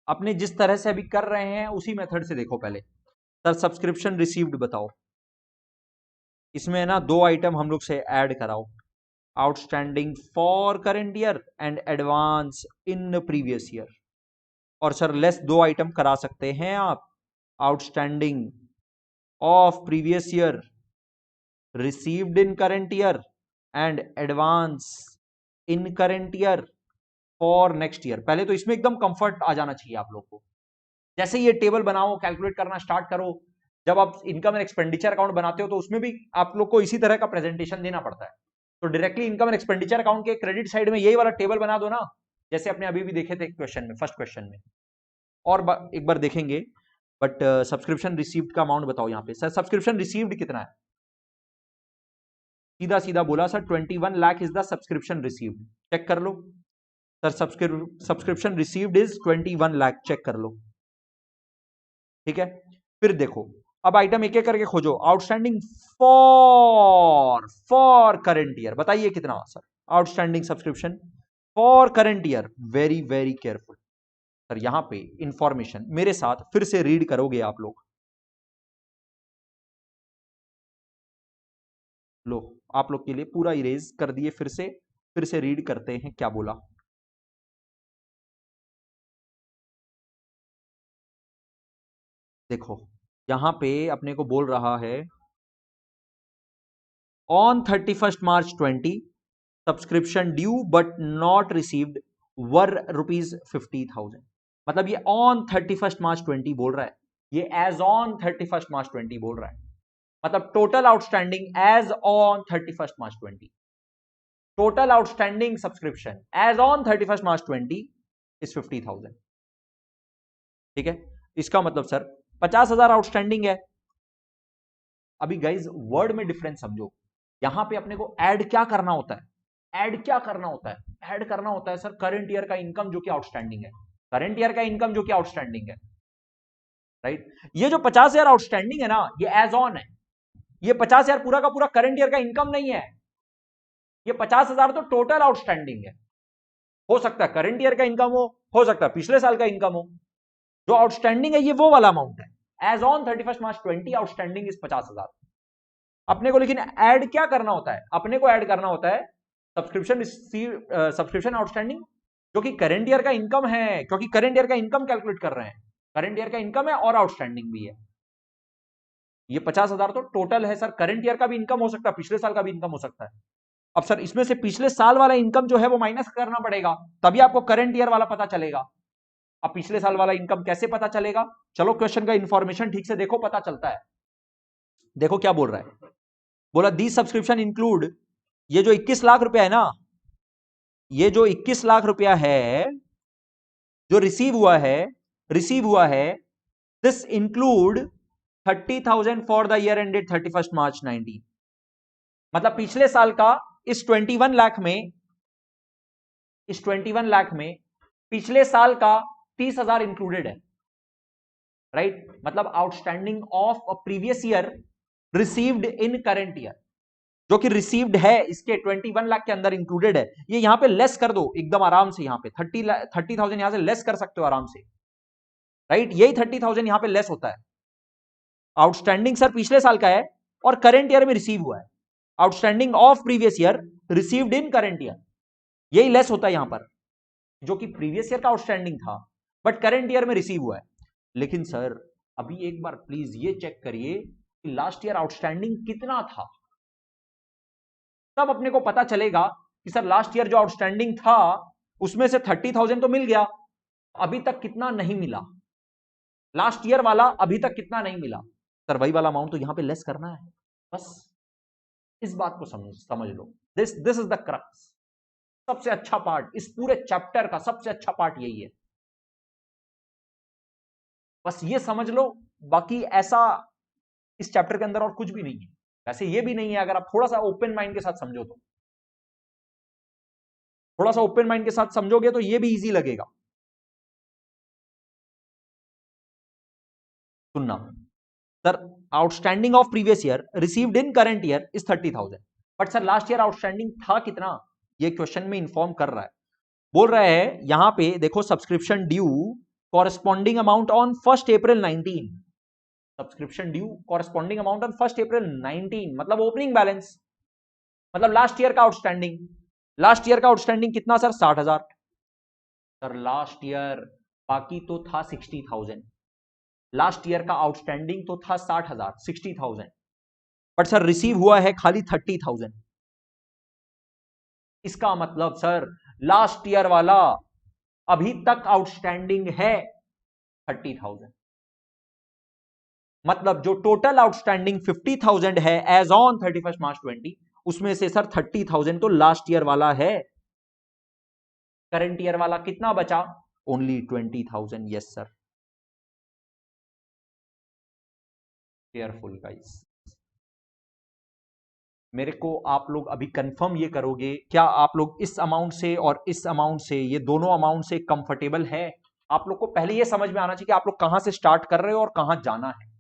अपने जिस तरह से अभी कर रहे हैं उसी मेथड से देखो पहले। सर सब्सक्रिप्शन रिसीव्ड बताओ, इसमें ना दो आइटम हम लोग से ऐड कराओ, outstanding for current year and advance in previous year. और सर लेस दो आइटम करा सकते हैं आप, outstanding of previous year received in current year and advance in current year for next year. पहले तो इसमें एकदम कंफर्ट आ जाना चाहिए आप लोग को। जैसे ये टेबल बनाओ, कैलकुलेट करना स्टार्ट करो, जब आप इनकम एंड एक्सपेंडिचर अकाउंट बनाते हो तो उसमें भी आप लोग को इसी तरह का प्रेजेंटेशन देना पड़ता है। तो directly income and expenditure account के क्रेडिट साइड में यही वाला टेबल बना दो ना, जैसे अपने अभी भी देखे थे क्वेश्चन में, फर्स्ट क्वेश्चन में। और एक बार देखेंगे, बट सब्सक्रिप्शन रिसीव्ड का अमाउंट बताओ यहाँ पे। सर सब्सक्रिप्शन रिसीव्ड कितना है? सीधा सीधा बोला sir 21 lakh is the subscription received, check कर लो। Sir subscription received is 21 lakh, check कर लो। ठीक है, फिर देखो अब आइटम एक एक करके खोजो। आउटस्टैंडिंग फॉर करंट ईयर बताइए कितना sir? Outstanding subscription for current year, very very careful sir, यहां पे इंफॉर्मेशन मेरे साथ फिर से रीड करोगे आप लोग। लो, आप लोग के लिए पूरा इरेज कर दिए, फिर से रीड करते हैं क्या बोला। देखो यहां पे अपने को बोल रहा है on 31st March 20 subscription due but not received were ₹50,000। मतलब ये ऑन 31st मार्च 20 बोल रहा है, ये एज ऑन 31st मार्च 20 बोल रहा है, मतलब total outstanding as on 31st March 20, total outstanding subscription as on 31st March 20 is 50,000। ठीक है, इसका मतलब सर 50,000 आउटस्टैंडिंग है। अभी गाइज वर्ड में डिफरेंस समझो, यहां पे अपने को ऐड क्या करना होता है, ऐड क्या करना होता है, ऐड करना होता है सर करंट ईयर का इनकम जो कि आउटस्टैंडिंग है, करंट ईयर का इनकम जो कि आउटस्टैंडिंग है, राइट। ये जो 50,000 आउटस्टैंडिंग है ना, ये एज ऑन है, ये 50,000 पूरा का पूरा करंट ईयर का इनकम नहीं है, ये 50,000 तो टोटल आउटस्टैंडिंग है। हो सकता है करंट ईयर का इनकम हो सकता है पिछले साल का इनकम हो, जो आउटस्टैंडिंग है ये वो वाला अमाउंट है। As on 31 March 20 outstanding is 50,000। अपने को लेकिन ऐड क्या करना होता है, अपने को ऐड करना होता है सब्सक्रिप्शन आउटस्टैंडिंग जो कि करंट ईयर का इनकम है, क्योंकि करंट ईयर का इनकम कैलकुलेट कर रहे हैं, करंट ईयर का इनकम है और आउटस्टैंडिंग भी है। ये 50,000 तो टोटल है सर, करंट ईयर का भी इनकम हो सकता है, पिछले साल का भी इनकम हो सकता है। अब सर इसमें से पिछले साल वाला इनकम जो है वो माइनस करना पड़ेगा, तभी आपको करंट ईयर वाला पता चलेगा। अब पिछले साल वाला इनकम कैसे पता चलेगा, चलो क्वेश्चन का इंफॉर्मेशन ठीक से देखो, पता चलता है। देखो क्या बोल रहा है, बोला दी सब्सक्रिप्शन इंक्लूड, ये जो 21 लाख रुपया है ना, ये जो 21 लाख रुपया है जो रिसीव हुआ है this include 30,000 for the year ended 31 March 19। मतलब पिछले साल का इस 21 लाख में पिछले साल का 30,000 इंक्लूडेड है, राइट। मतलब outstanding of a previous year received in current year, जो कि रिसीव्ड है इसके 21 लाख के अंदर इंक्लूडेड है। ये यहां पे लेस कर दो एकदम आराम से, यहां पे 30,000 यहां से लेस कर सकते हो आराम से, राइट। यही 30,000 यहां पे लेस होता है। आउटस्टैंडिंग सर पिछले साल का है और करंट ईयर में रिसीव हुआ है, outstanding of previous year received in current year, यही लेस होता है यहां पर, जो कि प्रीवियस ईयर का आउटस्टैंडिंग था बट करंट ईयर में रिसीव हुआ है। लेकिन सर अभी एक बार प्लीज ये चेक करिए कि लास्ट ईयर आउटस्टैंडिंग कितना था, तब अपने को पता चलेगा कि सर लास्ट ईयर जो आउटस्टैंडिंग था उसमें से 30,000 तो मिल गया, अभी तक कितना नहीं मिला, लास्ट ईयर वाला अभी तक कितना नहीं मिला। सर वही वाला अमाउंट तो यहां पे लेस करना है, बस इस बात को समझ लो। दिस इज द क्रक्स, सबसे अच्छा पार्ट इस पूरे चैप्टर का, सबसे अच्छा पार्ट यही है, बस ये समझ लो। बाकी ऐसा इस चैप्टर के अंदर और कुछ भी नहीं है, वैसे ये भी नहीं है, अगर आप थोड़ा सा ओपन माइंड के साथ समझो तो, थोड़ा सा ओपन माइंड के साथ समझोगे तो ये भी इजी लगेगा। सुनना sir, outstanding of previous year received in current year is 30,000, but sir last year outstanding था कितना, ये क्वेश्चन में इंफॉर्म कर रहा है। बोल रहा है यहां पे देखो, subscription due corresponding amount on 1 April 19, subscription due corresponding amount on 1 अप्रैल 19 मतलब ओपनिंग बैलेंस, मतलब लास्ट ईयर का आउटस्टैंडिंग। लास्ट ईयर का आउटस्टैंडिंग कितना सर, 60,000। सर लास्ट ईयर बाकी तो था 60,000, लास्ट ईयर का आउटस्टैंडिंग तो था 60,000, 60,000, बट सर रिसीव हुआ है खाली 30,000। इसका मतलब सर लास्ट ईयर वाला अभी तक आउटस्टैंडिंग है 30,000, मतलब जो टोटल आउटस्टैंडिंग 50,000 है एज ऑन 31 मार्च 20, उसमें से सर 30,000 तो लास्ट ईयर वाला है, करंट ईयर वाला कितना बचा, only 20,000। Yes sir, careful guys. मेरे को आप लोग अभी कंफर्म ये करोगे, क्या आप लोग इस अमाउंट से और इस अमाउंट से, ये दोनों अमाउंट से कंफर्टेबल है। आप लोग को पहले ये समझ में आना चाहिए कि आप लोग कहां से स्टार्ट कर रहे हो और कहां जाना है।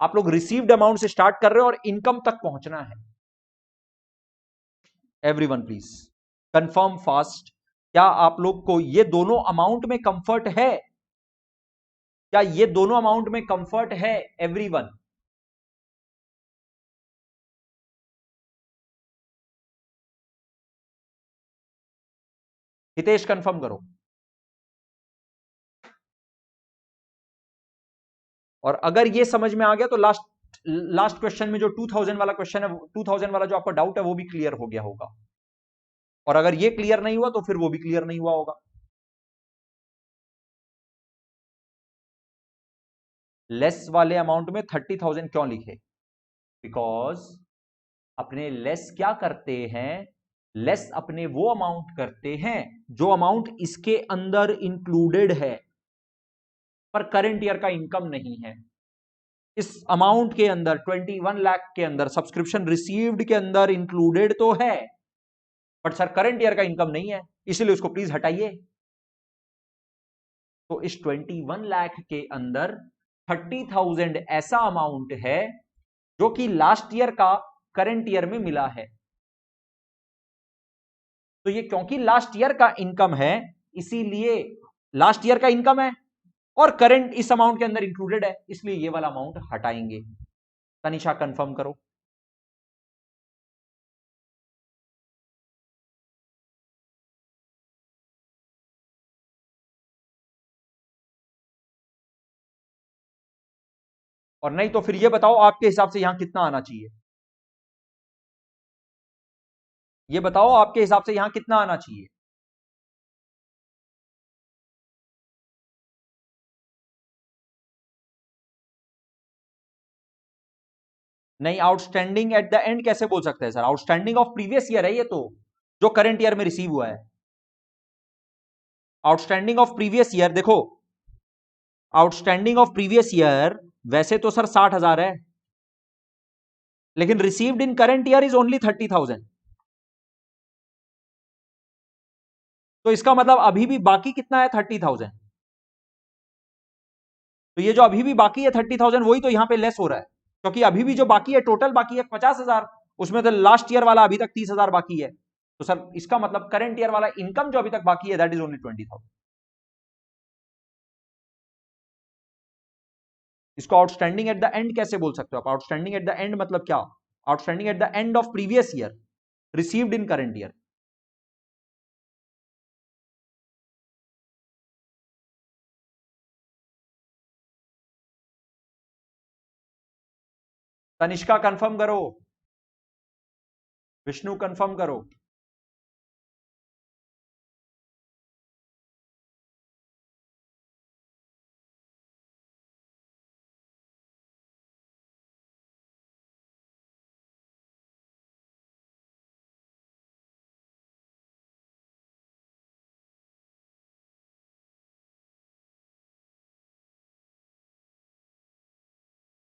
आप लोग रिसीव्ड अमाउंट से स्टार्ट कर रहे हो और इनकम तक पहुंचना है। एवरीवन प्लीज कंफर्म फास्ट, क्या आप लोग को ये दोनों अमाउंट में कंफर्ट है, क्या ये दोनों अमाउंट में कंफर्ट है एवरीवन। हितेश कंफर्म करो। और अगर ये समझ में आ गया तो लास्ट क्वेश्चन में जो 2000 वाला क्वेश्चन है, 2000 वाला जो आपका डाउट है वो भी क्लियर हो गया होगा, और अगर ये क्लियर नहीं हुआ तो फिर वो भी क्लियर नहीं हुआ होगा। लेस वाले अमाउंट में 30,000 क्यों लिखे, बिकॉज अपने लेस क्या करते हैं, लेस अपने वो अमाउंट करते हैं जो अमाउंट इसके अंदर इंक्लूडेड है पर करंट ईयर का इनकम नहीं है। इस अमाउंट के अंदर 21 लाख के अंदर सब्सक्रिप्शन रिसीव्ड के अंदर इंक्लूडेड तो है बट सर करंट ईयर का इनकम नहीं है, इसलिए उसको प्लीज हटाइए। तो इस 21 लाख के अंदर 30,000 ऐसा अमाउंट है जो कि लास्ट ईयर का करंट ईयर में मिला है। तो ये क्योंकि लास्ट ईयर का इनकम है इसीलिए लास्ट ईयर का इनकम है और करंट इस अमाउंट के अंदर इंक्लूडेड है, इसलिए ये वाला अमाउंट हटाएंगे। तनिषा कंफर्म करो। और नहीं तो फिर ये बताओ आपके हिसाब से यहां कितना आना चाहिए, ये बताओ आपके हिसाब से यहां कितना आना चाहिए। नहीं, आउटस्टैंडिंग एट द एंड कैसे बोल सकते हैं sir, outstanding of previous year है ये तो, जो करंट ईयर में रिसीव हुआ है। आउटस्टैंडिंग ऑफ प्रीवियस ईयर देखो, आउटस्टैंडिंग ऑफ प्रीवियस ईयर वैसे तो सर 60,000 है, लेकिन received in current year is only 30,000। तो इसका मतलब अभी भी बाकी कितना है 30,000। तो ये जो अभी भी बाकी है 30,000 वही तो यहां पे लेस हो रहा है, क्योंकि अभी भी जो बाकी है टोटल बाकी है 50,000, उसमें तो लास्ट ईयर वाला अभी तक 30,000 बाकी है। तो सर इसका मतलब करंट ईयर वाला इनकम जो अभी तक बाकी है दैट इज ओनली 20,000। इसको आउटस्टैंडिंग एट द एंड कैसे बोल सकते हो आप, आउटस्टैंडिंग एट द एंड मतलब क्या, outstanding at the end of previous year received in current year. Tanishka confirm करो, विष्णु कंफर्म करो।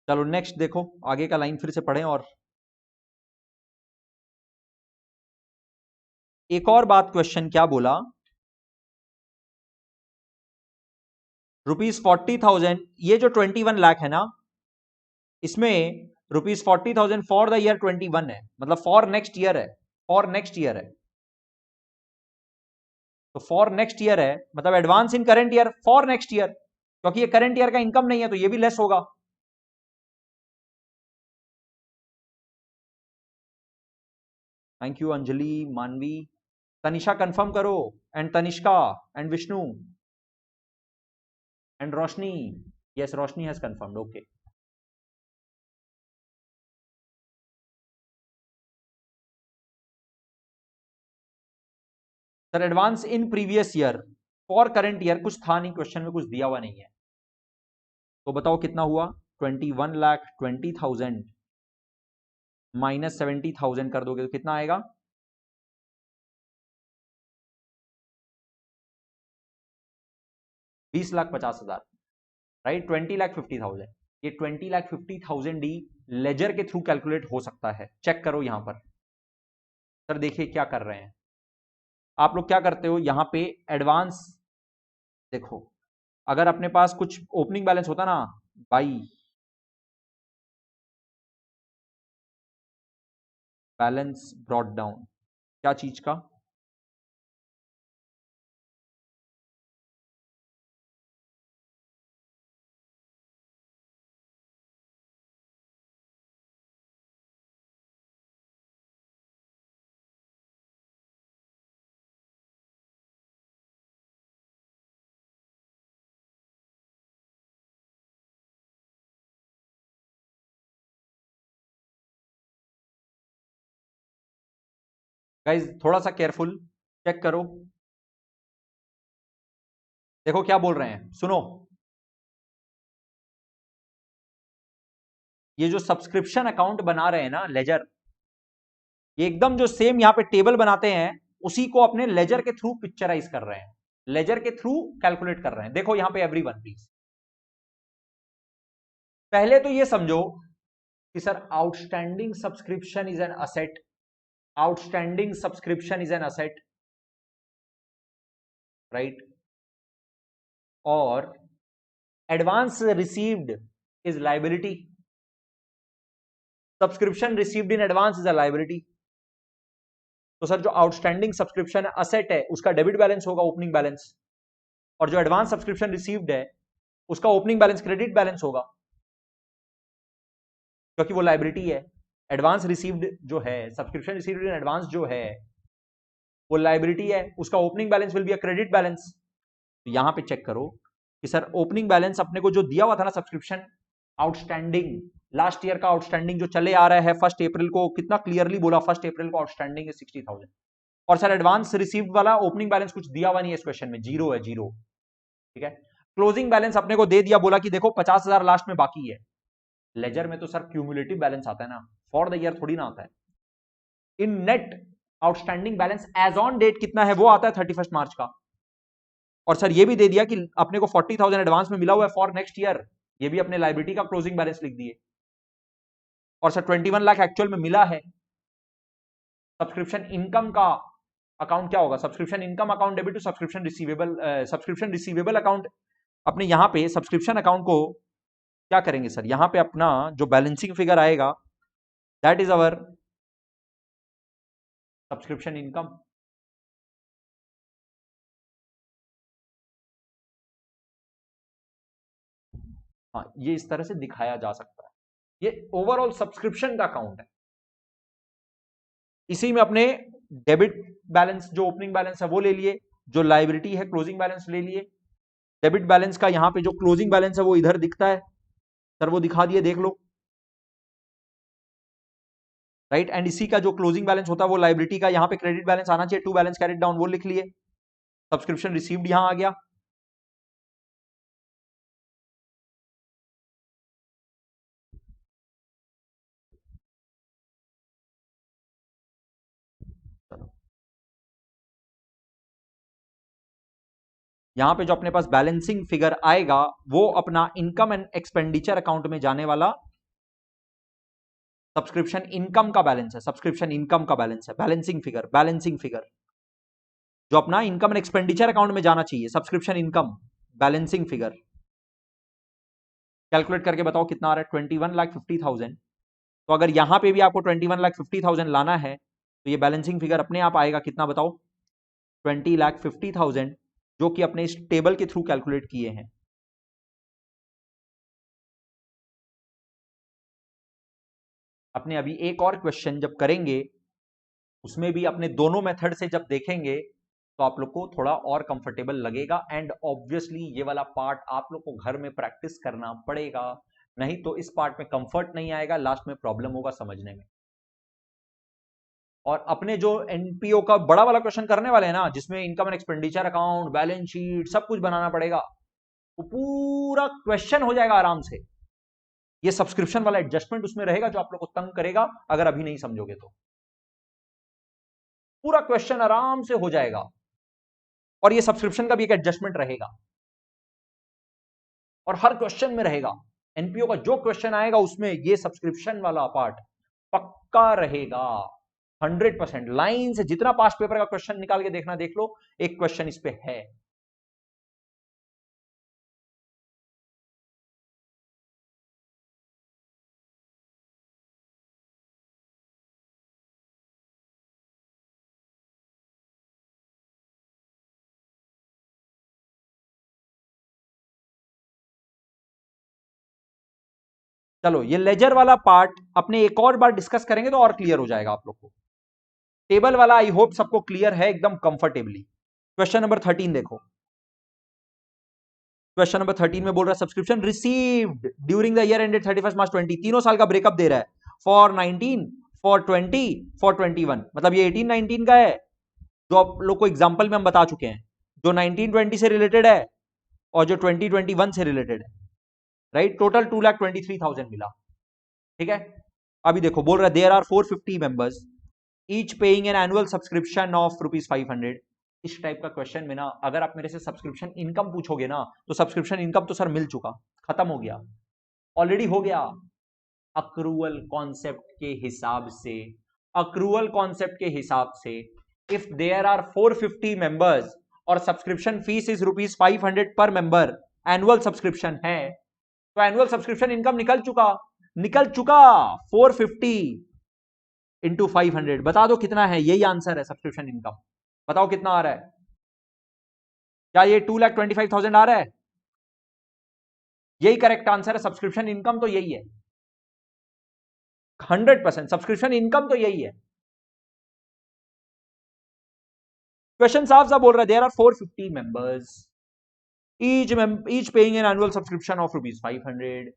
चलो नेक्स्ट देखो, आगे का लाइन फिर से पढ़ें। और एक और बात, क्वेश्चन क्या बोला, ₹40,000, ये जो 21 लाख है ना, इसमें ₹40,000 फॉर द ईयर 21 है, मतलब फॉर नेक्स्ट ईयर है, फॉर नेक्स्ट ईयर है। तो फॉर नेक्स्ट ईयर है मतलब advance in current year for next year, क्योंकि ये करंट ईयर का इनकम नहीं है तो ये भी लेस होगा। थैंक यू अंजलि, मानवी, तनिषा कंफर्म करो, and Tanishka, and Vishnu, and Roshni. Yes, Roshni has confirmed, okay. Sir advance in previous year for current year कुछ था नहीं, क्वेश्चन में कुछ दिया हुआ नहीं है। तो बताओ कितना हुआ, 21,20,000 माइनस 70,000 कर दोगे तो कितना आएगा, 20,50,000, राइट, 20,50,000। ये 20,50,000 ही लेजर के थ्रू कैलकुलेट हो सकता है, चेक करो यहां पर। सर देखिए क्या कर रहे हैं आप लोग, क्या करते हो यहां पे एडवांस, देखो अगर अपने पास कुछ ओपनिंग बैलेंस होता ना बाई बैलेंस ब्रॉट डाउन, क्या चीज का, गाइज थोड़ा सा केयरफुल चेक करो। देखो क्या बोल रहे हैं, सुनो, ये जो सब्सक्रिप्शन अकाउंट बना रहे हैं ना लेजर, ये एकदम जो सेम यहां पे टेबल बनाते हैं उसी को अपने लेजर के थ्रू पिक्चराइज कर रहे हैं, लेजर के थ्रू कैलकुलेट कर रहे हैं। देखो यहां पे एवरीवन प्लीज, पहले तो ये समझो कि sir outstanding subscription is an asset, outstanding subscription is an asset, right, और advance received is liability, subscription received in advance is a liability. तो सर जो आउटस्टैंडिंग सब्सक्रिप्शन असेट है उसका डेबिट बैलेंस होगा, ओपनिंग बैलेंस, और जो advance subscription received है उसका ओपनिंग बैलेंस क्रेडिट बैलेंस होगा, क्योंकि वो लायबिलिटी है। एडवांस रिसीव्ड जो है, सब्सक्रिप्शन रिसीव्ड इन एडवांस जो है वो लायबिलिटी है, उसका opening balance will be a credit balance. तो यहां पे चेक करो कि सर ओपनिंग बैलेंस अपने को जो दिया हुआ था ना सब्सक्रिप्शन आउटस्टैंडिंग, लास्ट ईयर का आउटस्टैंडिंग जो चले आ रहा है 1 अप्रैल को, कितना क्लियरली बोला 1 अप्रैल को आउटस्टैंडिंग है 60,000। और सर एडवांस रिसीव्ड वाला ओपनिंग बैलेंस कुछ दिया हुआ नहीं है इस क्वेश्चन में, जीरो है, जीरो, ठीक है। क्लोजिंग बैलेंस अपने को दे दिया, बोला कि देखो 50,000 लास्ट में बाकी है। लेजर में तो सर क्यूमुलेटिव बैलेंस आता है ना, फॉर द ईयर थोड़ी ना आता है। In net outstanding balance as on date कितना है वो आता है 31 मार्च का। और सर ये भी दे दिया कि अपने को 40,000 एडवांस में मिला हुआ है फॉर नेक्स्ट ईयर, ये भी अपने लायबिलिटी का क्लोजिंग बैलेंस लिख दिए। और सर 21 लाख एक्चुअल में मिला है। सब्सक्रिप्शन इनकम का अकाउंट क्या होगा, subscription income account debit to subscription receivable, subscription receivable account. अपने यहां पे सब्सक्रिप्शन अकाउंट को क्या करेंगे सर, यहां पे अपना जो बैलेंसिंग फिगर आएगा that is our subscription income. हाँ, ये इस तरह से दिखाया जा सकता है, ये ओवरऑल सब्सक्रिप्शन का अकाउंट है। इसी में अपने डेबिट बैलेंस जो ओपनिंग बैलेंस है वो ले लिए, जो लायबिलिटी है क्लोजिंग बैलेंस ले लिए। डेबिट बैलेंस का यहां पे जो क्लोजिंग बैलेंस है वो इधर दिखता है सर, वो दिखा दिए, देख लो, राइट। एंड इसी का जो क्लोजिंग बैलेंस होता है वो लायबिलिटी का, यहां पे क्रेडिट बैलेंस आना चाहिए, टू बैलेंस कैरिड डाउन, वो लिख लिए। सब्सक्रिप्शन रिसीव्ड यहां आ गया। यहां पे जो अपने पास बैलेंसिंग फिगर आएगा वो अपना इनकम एंड एक्सपेंडिचर अकाउंट में जाने वाला सब्सक्रिप्शन इनकम का बैलेंस है, सब्सक्रिप्शन इनकम का बैलेंस है, बैलेंसिंग फिगर, बैलेंसिंग फिगर जो अपना इनकम एंड एक्सपेंडिचर अकाउंट में जाना चाहिए, subscription income balancing figure. Calculate करके बताओ कितना आ रहा है, 21,50,000। तो अगर यहां पे भी आपको 21,50,000 लाना है तो ये बैलेंसिंग फिगर अपने आप आएगा कितना बताओ, 20,50,000, जो कि अपने इस टेबल के थ्रू कैलकुलेट किए हैं। अपने अभी एक और क्वेश्चन जब करेंगे उसमें भी अपने दोनों मेथड से जब देखेंगे तो आप लोग को थोड़ा और कंफर्टेबल लगेगा। एंड ऑब्वियसली ये वाला पार्ट आप लोग को घर में प्रैक्टिस करना पड़ेगा, नहीं तो इस पार्ट में कंफर्ट नहीं आएगा, लास्ट में प्रॉब्लम होगा समझने में। और अपने जो एनपीओ का बड़ा वाला क्वेश्चन करने वाले हैं ना, जिसमें income and expenditure account, balance sheet, सब कुछ बनाना पड़ेगा, वो पूरा क्वेश्चन हो जाएगा आराम से। ये सब्सक्रिप्शन वाला एडजस्टमेंट उसमें रहेगा जो आप लोग को तंग करेगा अगर अभी नहीं समझोगे तो। पूरा क्वेश्चन आराम से हो जाएगा, और ये सब्सक्रिप्शन का भी एक एडजस्टमेंट रहेगा, और हर क्वेश्चन में रहेगा। एनपीओ का जो क्वेश्चन आएगा उसमें ये सब्सक्रिप्शन वाला पार्ट पक्का रहेगा 100%। लाइन से जितना पास्ट पेपर का क्वेश्चन निकाल के देखना देख लो, एक क्वेश्चन इस पे है। चलो ये लेजर वाला पार्ट अपने एक और बार डिस्कस करेंगे तो और क्लियर हो जाएगा आप लोग को। टेबल वाला आई होप सबको क्लियर है एकदम कंफर्टेबली। क्वेश्चन नंबर 13 देखो, क्वेश्चन नंबर 13 में बोल रहा है subscription received during the year ended 31 March 20, तीनों साल का ब्रेकअप दे रहा है, फॉर 19, फॉर 20, फॉर 21। मतलब ये 18 19 का है जो आप लोग को एग्जांपल में हम बता चुके हैं, जो 19 20 से रिलेटेड है और जो 20 21 से रिलेटेड है, राइट। टोटल 2,23,000 मिला, ठीक है। अभी देखो बोल रहा है there are 450 members each paying an annual subscription of ₹500। इस टाइप का क्वेश्चन में ना अगर आप मेरे से सब्सक्रिप्शन इनकम पूछोगे ना, तो सब्सक्रिप्शन इनकम तो सर मिल चुका, खत्म हो गया, ऑलरेडी हो गया। अक्रूवल कॉन्सेप्ट के हिसाब से, अक्रूवल कॉन्सेप्ट के हिसाब से इफ देयर आर 450 मेंबर्स और सब्सक्रिप्शन फीस इज ₹500 पर मेंबर, एनुअल सब्सक्रिप्शन है, तो एनुअल सब्सक्रिप्शन इनकम निकल चुका, निकल चुका। 450 इंटू 500, बता दो कितना है, यही आंसर है सब्सक्रिप्शन इनकम। बताओ कितना आ रहा है, क्या ये 2,25,000 आ रहा है? यही करेक्ट आंसर है, सब्सक्रिप्शन इनकम तो यही है, 100% सब्सक्रिप्शन इनकम तो यही है। क्वेश्चन साफ साफ बोल रहा है, there are 450 members, each paying an annual subscription of ₹500,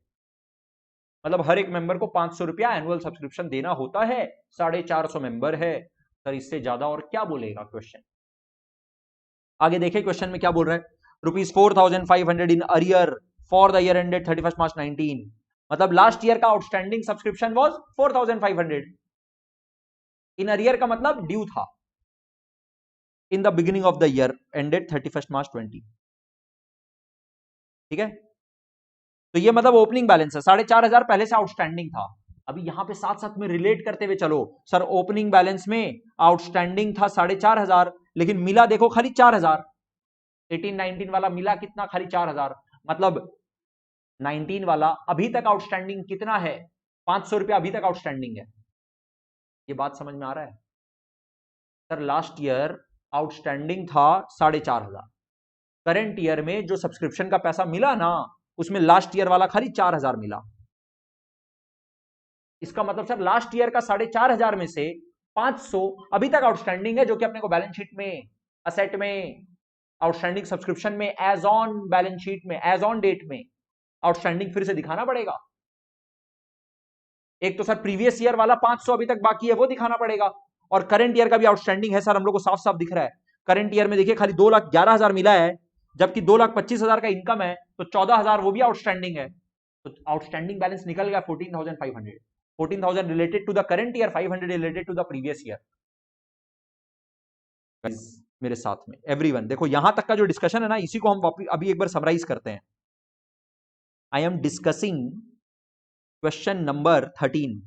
मतलब हर एक मेंबर को 500 रुपया एनुअल सब्सक्रिप्शन देना होता है, 450 मेंबर है सर, इससे ज्यादा और क्या बोलेगा क्वेश्चन। आगे देखें क्वेश्चन में क्या बोल रहा है, ₹4,500 in arrear for the year ended 31 March 19, मतलब लास्ट ईयर का outstanding subscription was 4,500। In arrear का मतलब ड्यू था in the beginning of the year ended 31 March 20। ठीक है, तो ये मतलब ओपनिंग बैलेंस है, 4,500 पहले से आउटस्टैंडिंग था। अभी यहां पे साथ साथ में रिलेट करते हुए चलो, सर ओपनिंग बैलेंस में आउटस्टैंडिंग था 4,500, लेकिन मिला देखो खाली 4,000। 18-19 वाला मिला कितना, खाली 4,000, मतलब 19 वाला अभी तक आउटस्टैंडिंग कितना है, 500 रुपया अभी तक आउटस्टैंडिंग है। ये बात समझ में आ रहा है? सर लास्ट ईयर आउटस्टैंडिंग था 4,500, करंट ईयर में जो सब्सक्रिप्शन का पैसा मिला ना, उसमें लास्ट ईयर वाला खाली 4,000 मिला। इसका मतलब सर लास्ट ईयर का 4,500 में से 500 अभी तक आउटस्टैंडिंग है, जो कि अपने को बैलेंस शीट में, असेट में, आउटस्टैंडिंग सब्सक्रिप्शन में, एज ऑन बैलेंस शीट में, एज ऑन डेट में आउटस्टैंडिंग फिर से दिखाना पड़ेगा। एक तो सर प्रीवियस ईयर वाला 500 अभी तक बाकी है, वो दिखाना पड़ेगा, और करंट ईयर का भी आउटस्टैंडिंग है सर, हम लोग को साफ साफ दिख रहा है। करंट ईयर में देखिए खाली 2,11,000 मिला है, जबकि 2,25,000 का इनकम है, तो 14,000 वो भी आउटस्टैंडिंग है, तो आउटस्टैंडिंग बैलेंस निकल गया 14,500। 14,000 related to the current year, 500 related to the previous year. मेरे साथ में एवरीवन देखो, यहां तक का जो डिस्कशन है ना, इसी को हम अभी एक बार समराइज करते हैं। I am discussing question number 13।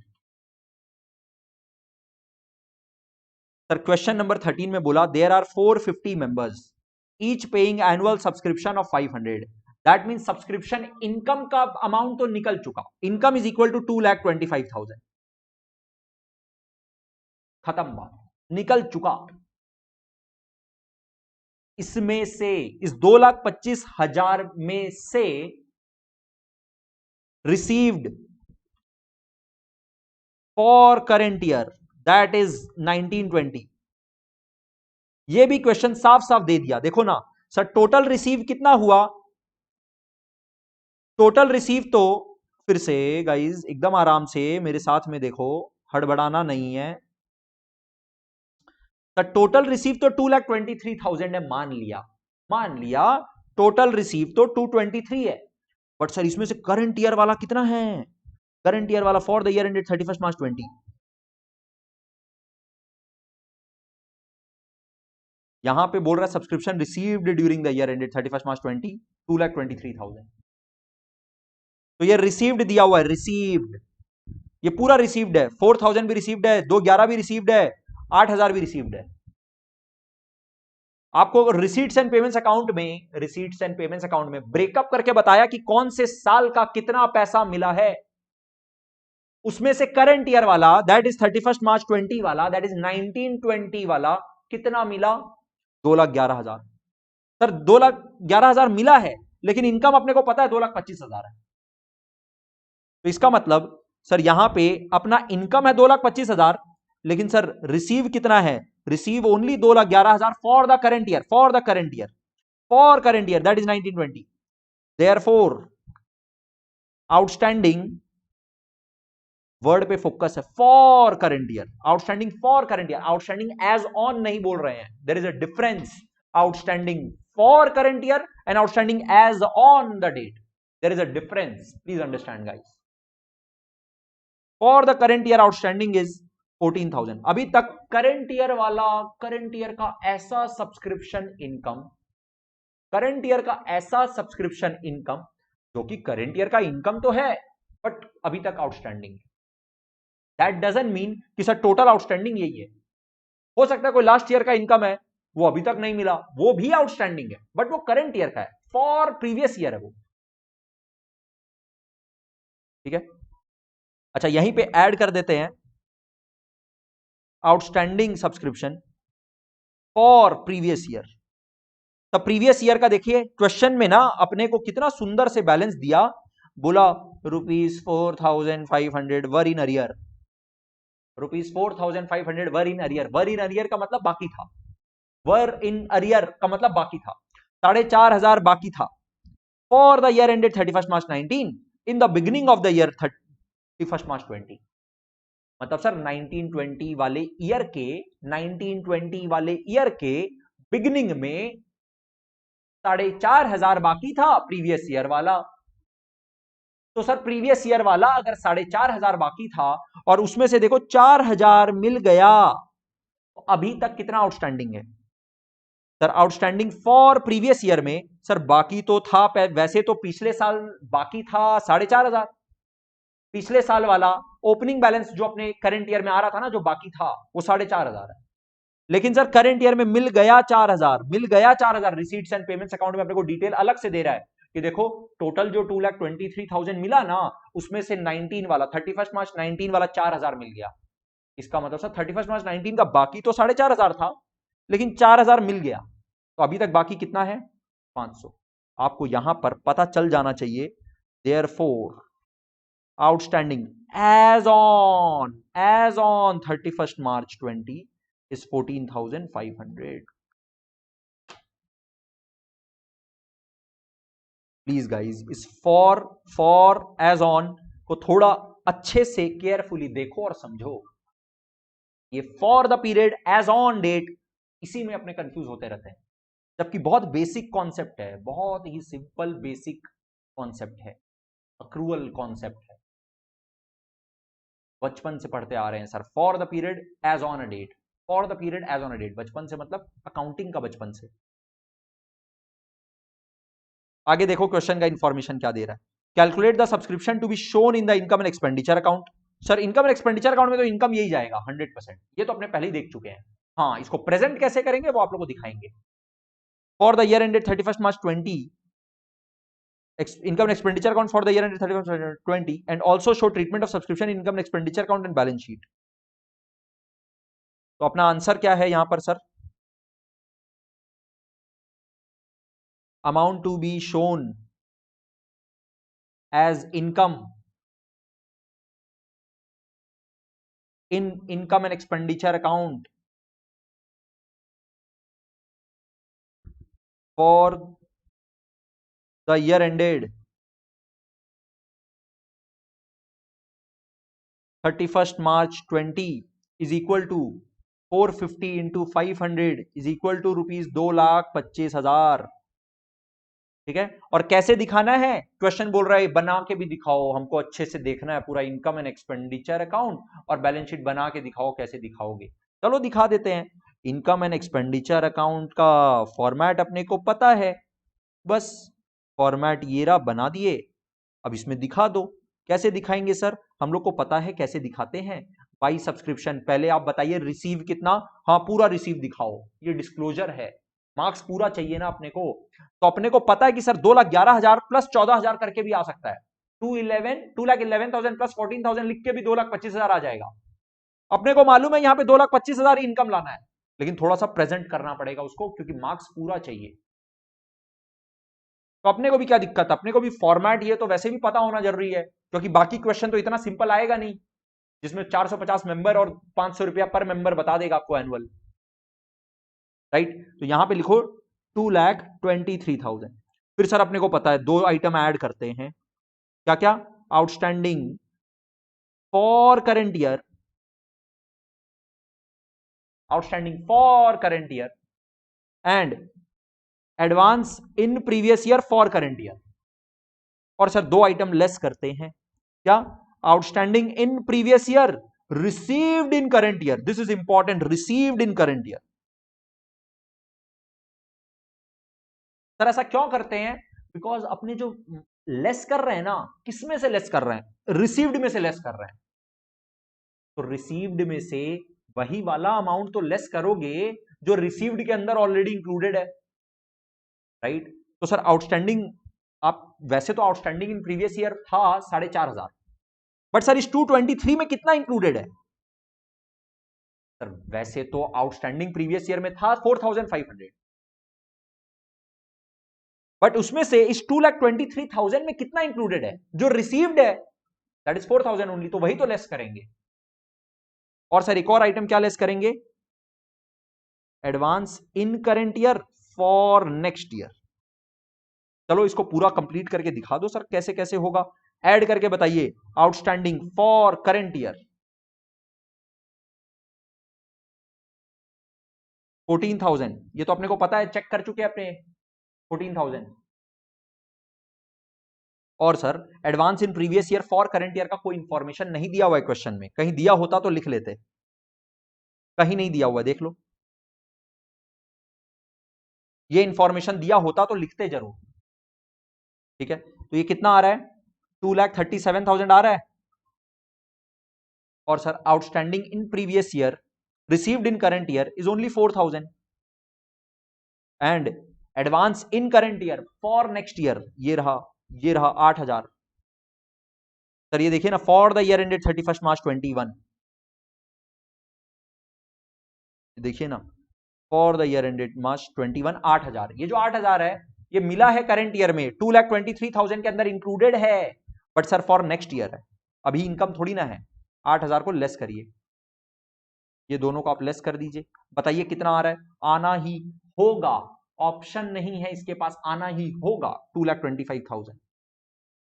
Sir question number 13 में बोला there are 450 members, each paying annual subscription of 500, that mean subscription income का अमाउंट तो निकल चुका, इनकम इज इक्वल टू 2,25,000, खत्म बात, निकल चुका। इसमें से, इस 2,25,000 में से received for current year that is 1920, ये भी क्वेश्चन साफ साफ दे दिया। देखो ना सर, टोटल रिसीव कितना हुआ, टोटल रिसीव तो, फिर से गाइज एकदम आराम से मेरे साथ में देखो, हड़बड़ाना नहीं है। सर टोटल रिसीव तो 2,23,000 है, मान लिया, मान लिया टोटल रिसीव तो 223 है, बट सर इसमें से करंट ईयर वाला कितना है, करंट ईयर वाला for the year ended 31 March 20, यहां पे बोल रहा है subscription received during the year ended 31 March 20, 2,23,000, तो ये रिसीव्ड दिया हुआ है, रिसीव्ड, ये पूरा रिसीव्ड है, 4,000 भी रिसीव्ड है, 2,11 भी रिसीव्ड है, 8,000 भी रिसीव्ड है। आपको रिसीट्स एंड पेमेंट्स अकाउंट में, रिसीट्स एंड पेमेंट्स अकाउंट में ब्रेकअप करके बताया कि कौन से साल का कितना पैसा मिला है, उसमें से करंट ईयर वाला दैट इज 31 मार्च 20 वाला, दैट इज 1920 वाला कितना मिला, 2,11,000। सर 2,11,000 मिला है, लेकिन इनकम अपने को पता है 2,25,000 है, तो इसका मतलब सर यहां पे अपना इनकम है 2,25,000, लेकिन सर रिसीव कितना है, receive only 2,11,000 for the current year, for the current year, for current year that is 1920। Therefore outstanding, word पे फोकस है, for current year, outstanding for current year, outstanding as on नहीं बोल रहे हैं, there is a difference, outstanding for current year and outstanding as on the date, there is a difference, please understand guys. For the current year outstanding is 14,000। अभी तक current year वाला, current year का ऐसा subscription income, current year का ऐसा subscription income जो कि current year का इनकम तो है बट अभी तक आउटस्टैंडिंग है। दैट डजंट मीन कि सर टोटल आउटस्टैंडिंग यही है। हो सकता है कोई लास्ट ईयर का इनकम है वो अभी तक नहीं मिला, वो भी आउटस्टैंडिंग है बट वो करंट ईयर का है, फॉर प्रीवियस ईयर है वो। ठीक है, अच्छा यहीं पे ऐड कर देते हैं outstanding subscription for previous year. तो प्रीवियस ईयर का देखिए क्वेश्चन में ना अपने को कितना सुंदर से बैलेंस दिया, बोला ₹4,500 वर इन अरियर, ₹4,500 वर इन अरियर। वर इन अरियर का मतलब बाकी था, वर इन अरियर का मतलब बाकी था, 4,500 बाकी था for the year ended 31 March 19 in the beginning of the year 31 March 20। मतलब सर 1920 वाले ईयर के, 1920 वाले ईयर के बिगिनिंग में 4,500 बाकी था प्रीवियस ईयर वाला। तो सर प्रीवियस ईयर वाला अगर 4,500 बाकी था और उसमें से देखो 4,000 मिल गया, तो अभी तक कितना आउटस्टैंडिंग है sir? Outstanding for previous year में सर बाकी तो था, वैसे तो पिछले साल बाकी था 4,500, पिछले साल वाला ओपनिंग बैलेंस जो अपने करंट ईयर में आ रहा था ना, जो बाकी था वो 4,500 है। लेकिन सर करंट ईयर में मिल गया 4,000, मिल गया 4,000, रिसीट्स एंड पेमेंट्स अकाउंट में अपने को डिटेल अलग से दे रहा है कि देखो टोटल जो 2,23,000 मिला ना, उसमें से 19 वाला 31 मार्च 19 वाला 4,000 मिल गया। इसका मतलब सर 31 मार्च 19 का बाकी तो 4,500 था लेकिन 4,000 मिल गया, तो अभी तक बाकी कितना है? 500। आपको यहां पर पता चल जाना चाहिए therefore outstanding as on 31st March 20 is 14,500। Please guys इस फॉर एज ऑन को थोड़ा अच्छे से केयरफुली देखो और समझो। ये for the period as on date, इसी में अपने कंफ्यूज होते रहते हैं, जबकि बहुत बेसिक कॉन्सेप्ट है, बहुत ही सिंपल बेसिक कॉन्सेप्ट है, अक्रूअल कॉन्सेप्ट है, बचपन से पढ़ते आ रहे हैं sir. For the period as on a date, for the period as on a date, बचपन से मतलब अकाउंटिंग का बचपन से। आगे देखो क्वेश्चन का इंफॉर्मेशन क्या दे रहा है। Calculate the subscription to be shown in the income and expenditure account. Sir income and expenditure account में तो इनकम यही जाएगा 100%, ये तो अपने पहले ही देख चुके हैं। हाँ, इसको प्रेजेंट कैसे करेंगे वो आप लोग को दिखाएंगे। For the year ended 31 March 20, income and expenditure account for the year ended 31/20 and also show treatment of subscription income and expenditure account and balance sheet। तो अपना आंसर क्या है यहां पर sir? Amount to be shown as income in income and expenditure account for the year ended 31st March 20 is equal to 450 into 500 is equal to ₹2,25,000। ठीक है, और कैसे दिखाना है? क्वेश्चन बोल रहा है बना के भी दिखाओ, हमको अच्छे से देखना है पूरा इनकम एंड एक्सपेंडिचर अकाउंट और बैलेंस शीट बना के दिखाओ, कैसे दिखाओगे? चलो दिखा देते हैं। इनकम एंड एक्सपेंडिचर अकाउंट का फॉर्मेट अपने को पता है, बस फॉर्मेट ये रहा, बना दिए। अब इसमें दिखा दो। कैसे दिखाएंगे सर? हम लोग को पता है कैसे दिखाते हैं। बाई सब्सक्रिप्शन, पहले आप बताइए रिसीव कितना? हाँ पूरा रिसीव दिखाओ, ये डिस्क्लोजर है, मार्क्स पूरा चाहिए ना अपने को। तो अपने को पता है कि सर 2,11,000 प्लस 14,000 करके भी आ सकता है, 2,11,000 प्लस 14,000 लिख के भी 2,25,000 आ जाएगा। अपने को मालूम है यहाँ पे 2,25,000 इनकम लाना है, लेकिन थोड़ा सा प्रेजेंट करना पड़ेगा उसको क्योंकि मार्क्स पूरा चाहिए। तो अपने को भी क्या दिक्कत है, अपने को भी फॉर्मेट ये तो वैसे भी पता होना जरूरी है क्योंकि बाकी क्वेश्चन तो इतना सिंपल आएगा नहीं जिसमें 450 मेंबर और 500 रुपया पर मेंबर बता देगा आपको एनुअल, राइट? तो यहां पे लिखो 2,23,000। फिर सर अपने को पता है दो आइटम ऐड करते हैं, क्या क्या? Outstanding for current year, outstanding for current year and advance in previous year for current year. और सर दो आइटम लेस करते हैं, क्या? Outstanding in previous year received in current year, this is important, received in current year. Sir ऐसा क्यों करते हैं? Because अपने जो लेस कर रहे हैं ना, किसमें से लेस कर रहे हैं? रिसीव्ड में से लेस कर रहे हैं। तो रिसीव्ड में से वही वाला अमाउंट तो लेस करोगे जो रिसीव्ड के अंदर ऑलरेडी इंक्लूडेड है, राइट? तो सर आउटस्टैंडिंग, आप वैसे तो आउटस्टैंडिंग इन प्रीवियस ईयर था 4,500, बट सर इस 223 में कितना इंक्लूडेड है? सर वैसे तो आउटस्टैंडिंग प्रीवियस ईयर में था 4,500, बट उसमें से इस 2,23,000 में कितना इंक्लूडेड है? जो रिसीव्ड है दैट इज 4,000 ओनली, तो वही तो लेस करेंगे। और सर एक और आइटम क्या लेस करेंगे? Advance in current year for next year. चलो इसको पूरा कंप्लीट करके दिखा दो सर, कैसे कैसे होगा, ऐड करके बताइए। आउटस्टैंडिंग फॉर करंट ईयर 14,000, ये तो अपने को पता है, चेक कर चुके हैं अपने 14,000। और sir advance in previous year for current year का कोई इंफॉर्मेशन नहीं दिया हुआ है क्वेश्चन में, कहीं दिया होता तो लिख लेते, कहीं नहीं दिया हुआ, देख लो। ये इंफॉर्मेशन दिया होता तो लिखते जरूर, ठीक है? तो ये कितना आ रहा है? 2,37,000 आ रहा है। और sir outstanding in previous year received in current year is only 4,000 and advance in current year for next year ये रहा 8,000। सर ये देखिए ना, फॉर द ईयर एंडेड 31 मार्च 21, देखिए ना, फॉर द ईयर एंडेड मार्च 21 8,000। ये जो 8,000 है ये मिला है करंट ईयर में, 2,23,000 के अंदर इंक्लूडेड है, but sir for next year है, अभी इनकम थोड़ी ना है। 8,000 को लेस करिए, ये दोनों को आप लेस कर दीजिए, बताइए कितना आ रहा है? आना ही होगा, ऑप्शन नहीं है इसके पास, आना ही होगा 2,25,000।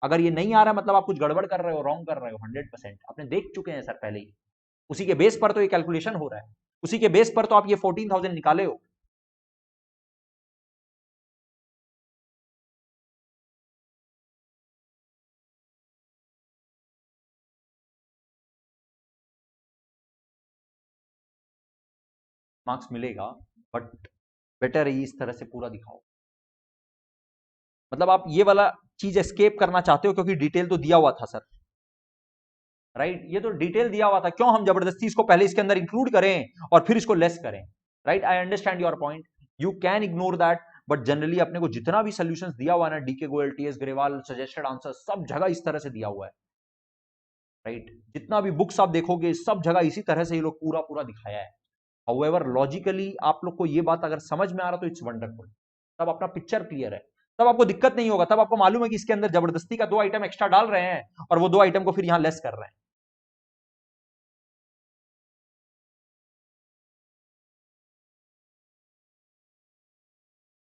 अगर ये नहीं आ रहा मतलब आप कुछ गड़बड़ कर रहे हो, रॉन्ग कर रहे हो 100%, आपने देख चुके हैं सर पहले ही, उसी के बेस पर तो ये कैलकुलेशन हो रहा है, उसी के बेस पर तो आप ये 14,000 निकाले हो। मार्क्स मिलेगा, बट बेटर है इस तरह से पूरा दिखाओ। मतलब आप ये वाला चीज एस्केप करना चाहते हो क्योंकि डिटेल तो दिया हुआ था सर, राइट? ये तो डिटेल दिया हुआ था, क्यों हम जबरदस्ती इसको पहले इसके अंदर इंक्लूड करें और फिर इसको लेस करें, right? I understand your point, you can ignore that, but generally अपने को जितना भी सोल्यूशंस दिया हुआ है ना, DK Goyal, TS Grewal, suggested answer, सब जगह इस तरह से दिया हुआ है, राइट? जितना भी बुक्स आप देखोगे सब जगह इसी तरह से ये लोग पूरा पूरा दिखाया है। हाउएवर लॉजिकली आप लोग को ये बात अगर समझ में आ रहा तो इट्स वंडरफुल, तब अपना पिक्चर क्लियर है, तब आपको दिक्कत नहीं होगा, तब आपको मालूम है कि इसके अंदर जबरदस्ती का 2 आइटम एक्स्ट्रा डाल रहे हैं और वो 2 आइटम को फिर यहां लेस कर रहे हैं,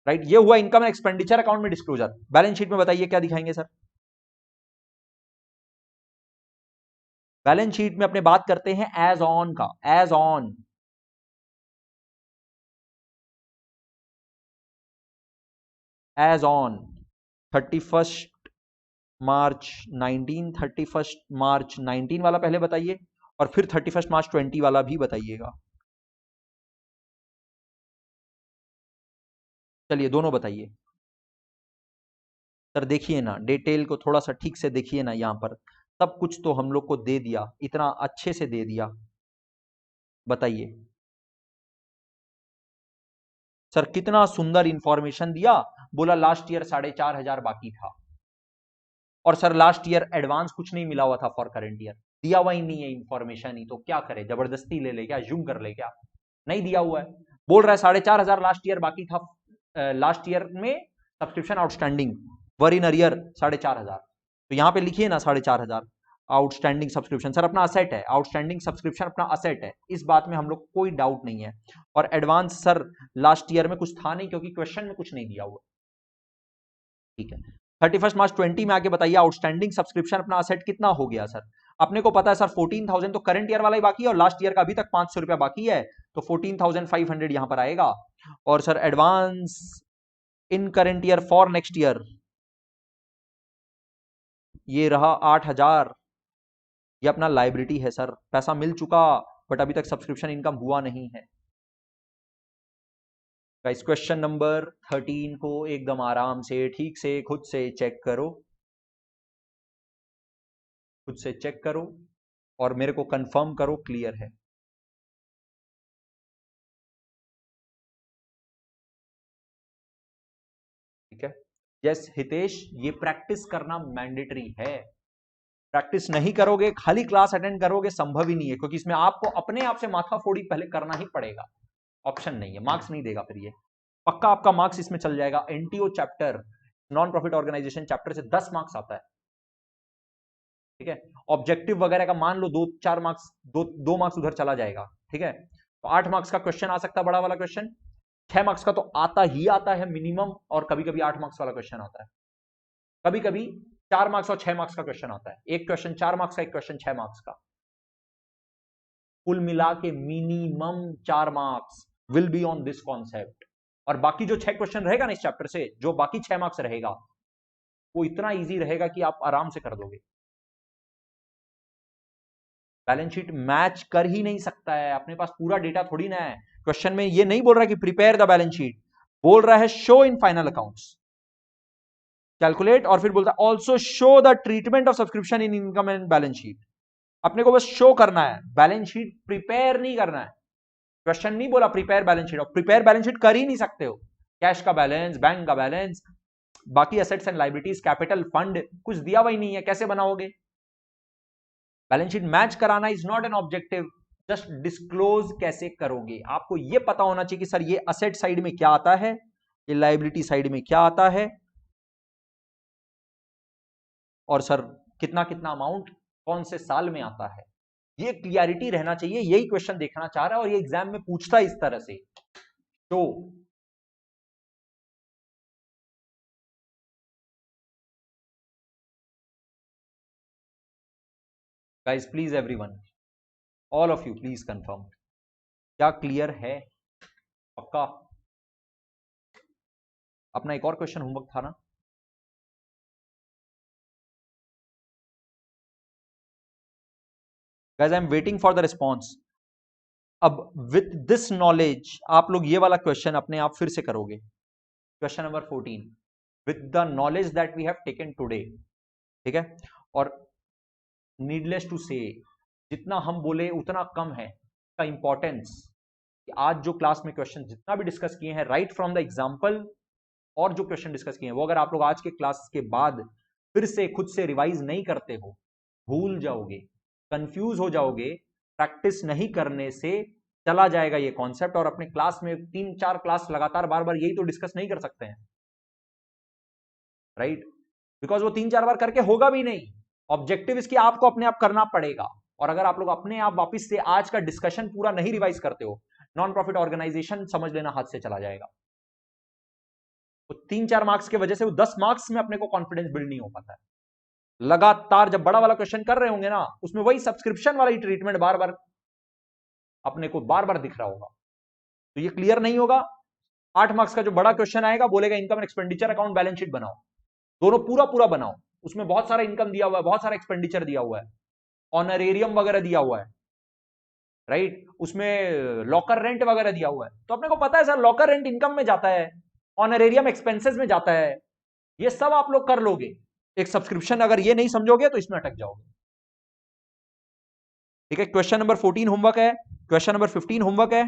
राइट? ये हुआ इनकम एंड एक्सपेंडिचर अकाउंट में डिस्क्लोजर। बैलेंस शीट में बताइए क्या दिखाएंगे सर? बैलेंस शीट में अपने बात करते हैं एज ऑन का, as on, as on 31 March 19, 31 March 19 वाला पहले बताइए और फिर 31 मार्च 20 वाला भी बताइएगा। चलिए दोनों बताइए सर। देखिए ना, डिटेल को थोड़ा सा ठीक से देखिए ना, यहां पर सब कुछ तो हम लोग को दे दिया, इतना अच्छे से दे दिया, बताइए सर कितना सुंदर इंफॉर्मेशन दिया। बोला लास्ट ईयर 4,500 बाकी था, और सर लास्ट ईयर एडवांस कुछ नहीं मिला हुआ था फॉर करंट ईयर, दिया हुआ ही नहीं है इंफॉर्मेशन ही, तो क्या करे, जबरदस्ती ले ले क्या, जूम कर ले क्या? नहीं दिया हुआ है, बोल रहा है 4,500 लास्ट ईयर बाकी था, लास्ट ईयर में सब्सक्रिप्शन आउटस्टैंडिंग वर इन अरियर 4,500, तो यहां पे लिखिए ना 4,500 आउटस्टैंडिंग सब्सक्रिप्शन। सर अपना असेट है, आउटस्टैंडिंग सब्सक्रिप्शन अपना असेट है, इस बात में हम लोग कोई डाउट नहीं है। और एडवांस सर लास्ट ईयर में कुछ था नहीं क्योंकि क्वेश्चन में कुछ नहीं दिया हुआ, ठीक है? 31 मार्च 20 में आके बताइए आउटस्टैंडिंग सब्सक्रिप्शन अपना असेट कितना हो गया सर? अपने को पता है सर 14,000 तो करंट ईयर वाला ही बाकी है और लास्ट ईयर का अभी तक 500 रुपया बाकी है, तो 14,500 यहां पर आएगा। और sir advance in current year for next year ये रहा 8,000, ये अपना लायबिलिटी है सर, पैसा मिल चुका बट अभी तक सब्सक्रिप्शन इनकम हुआ नहीं है। गाइस क्वेश्चन नंबर 13 को एकदम आराम से ठीक से खुद से चेक करो, खुद से चेक करो और मेरे को कंफर्म करो क्लियर है। ठीक है, यस हितेश, ये प्रैक्टिस करना मैंडेटरी है। प्रैक्टिस नहीं करोगे, खाली क्लास अटेंड करोगे, संभव ही नहीं है, क्योंकि इसमें आपको अपने आप से माथा फोड़ी पहले करना ही पड़ेगा, ऑप्शन नहीं है, मार्क्स नहीं देगा फिर ये, पक्का आपका मार्क्स इसमें चल जाएगा। NTO chapter, non profit organisation chapter से 10 मार्क्स आता है। ठीक है, ऑब्जेक्टिव वगैरह का मान लो 2-4 मार्क्स, 2 मार्क्स उधर चला जाएगा। ठीक है, तो 8 मार्क्स का क्वेश्चन आ सकता है, बड़ा वाला क्वेश्चन। 6 मार्क्स का तो आता ही आता है मिनिमम, और कभी कभी 8 मार्क्स वाला क्वेश्चन आता है, कभी कभी 4 मार्क्स और 6 मार्क्स का क्वेश्चन आता है। एक क्वेश्चन 4 मार्क्स का, एक क्वेश्चन 6 मार्क्स का, कुल मिला के minimum 4 marks will be on this concept. और बाकी जो 6 क्वेश्चन रहेगा ना इस चैप्टर से, जो बाकी 6 मार्क्स रहेगा, वो इतना इजी रहेगा कि आप आराम से कर दोगे। बैलेंस शीट मैच कर ही नहीं सकता है, अपने पास पूरा डेटा थोड़ी ना है। क्वेश्चन में ये नहीं बोल रहा कि प्रिपेयर द बैलेंस शीट, बोल रहा है show in final accounts, calculate, और फिर बोलता है also show the treatment of subscription in income and balance sheet. अपने को बस शो करना है, बैलेंस शीट प्रिपेयर नहीं करना है। क्वेश्चन नहीं बोला प्रिपेयर बैलेंस शीट, और प्रिपेयर बैलेंस शीट कर ही नहीं सकते हो। कैश का बैलेंस, बैंक का बैलेंस, बाकी assets and liabilities, capital, fund, कुछ दिया हुआ ही नहीं है, कैसे बनाओगे? बैलेंस शीट मैच कराना is not an objective, just disclose कैसे करोगे। आपको यह पता होना चाहिए कि सर ये असेट साइड में क्या आता है, ये लाइबिलिटी साइड में क्या आता है, और सर कितना कितना अमाउंट कौन से साल में आता है, ये क्लियरिटी रहना चाहिए। यही क्वेश्चन देखना चाह रहा है और ये एग्जाम में पूछता है इस तरह से। तो guys please everyone, all of you please confirm, क्या क्लियर है? पक्का? अपना एक और क्वेश्चन होमवर्क था ना? Guys I am waiting for the response. अब विथ दिस नॉलेज आप लोग ये वाला क्वेश्चन अपने आप फिर से करोगे, question number 14, with the knowledge that we have taken today. ठीक है, और नीडलेस टू से, जितना हम बोले उतना कम है का इंपॉर्टेंस, कि आज जो क्लास में क्वेश्चन जितना भी डिस्कस किए हैं राइट फ्रॉम द एग्जाम्पल, और जो क्वेश्चन डिस्कस किए हैं वो अगर आप लोग आज के क्लास के बाद फिर से खुद से रिवाइज नहीं करते हो, भूल जाओगे, कंफ्यूज हो जाओगे, प्रैक्टिस नहीं करने से चला जाएगा ये कॉन्सेप्ट, और अपने क्लास में 3-4 क्लास लगातार बार बार यही तो डिस्कस नहीं कर सकते हैं, राइट? बिकॉज वो 3-4 बार करके होगा भी नहीं। ऑब्जेक्टिव इसकी आपको अपने आप करना पड़ेगा, और अगर आप लोग अपने आप वापस से आज का डिस्कशन पूरा नहीं रिवाइज करते हो, नॉन प्रॉफिट ऑर्गेनाइजेशन समझ लेना हाथ से चला जाएगा। तो 3-4 मार्क्स की वजह से वो 10 मार्क्स में अपने को कॉन्फिडेंस बिल्ड नहीं हो पाता है। लगातार जब बड़ा वाला क्वेश्चन कर रहे होंगे ना, उसमें वही सब्सक्रिप्शन वाला ही ट्रीटमेंट बार बार अपने को बार बार दिख रहा होगा, तो ये क्लियर नहीं होगा। 8 मार्क्स का जो बड़ा क्वेश्चन आएगा, बोलेगा income and expenditure account balance sheet बनाओ, दोनों पूरा पूरा बनाओ, उसमें बहुत सारा इनकम दिया हुआ है, बहुत सारा एक्सपेंडिचर दिया हुआ है, ऑनरेरियम वगैरह दिया हुआ है, राइट? उसमें लॉकर रेंट वगैरह दिया हुआ है, तो अपने को पता है सर लॉकर रेंट इनकम में जाता है, ऑनरेरियम एक्सपेंसेस में जाता है, ये सब आप लोग कर लोगे। एक सब्सक्रिप्शन अगर ये नहीं समझोगे तो इसमें अटक जाओगे। ठीक है, क्वेश्चन नंबर 14 होमवर्क है, क्वेश्चन नंबर 15 होमवर्क है।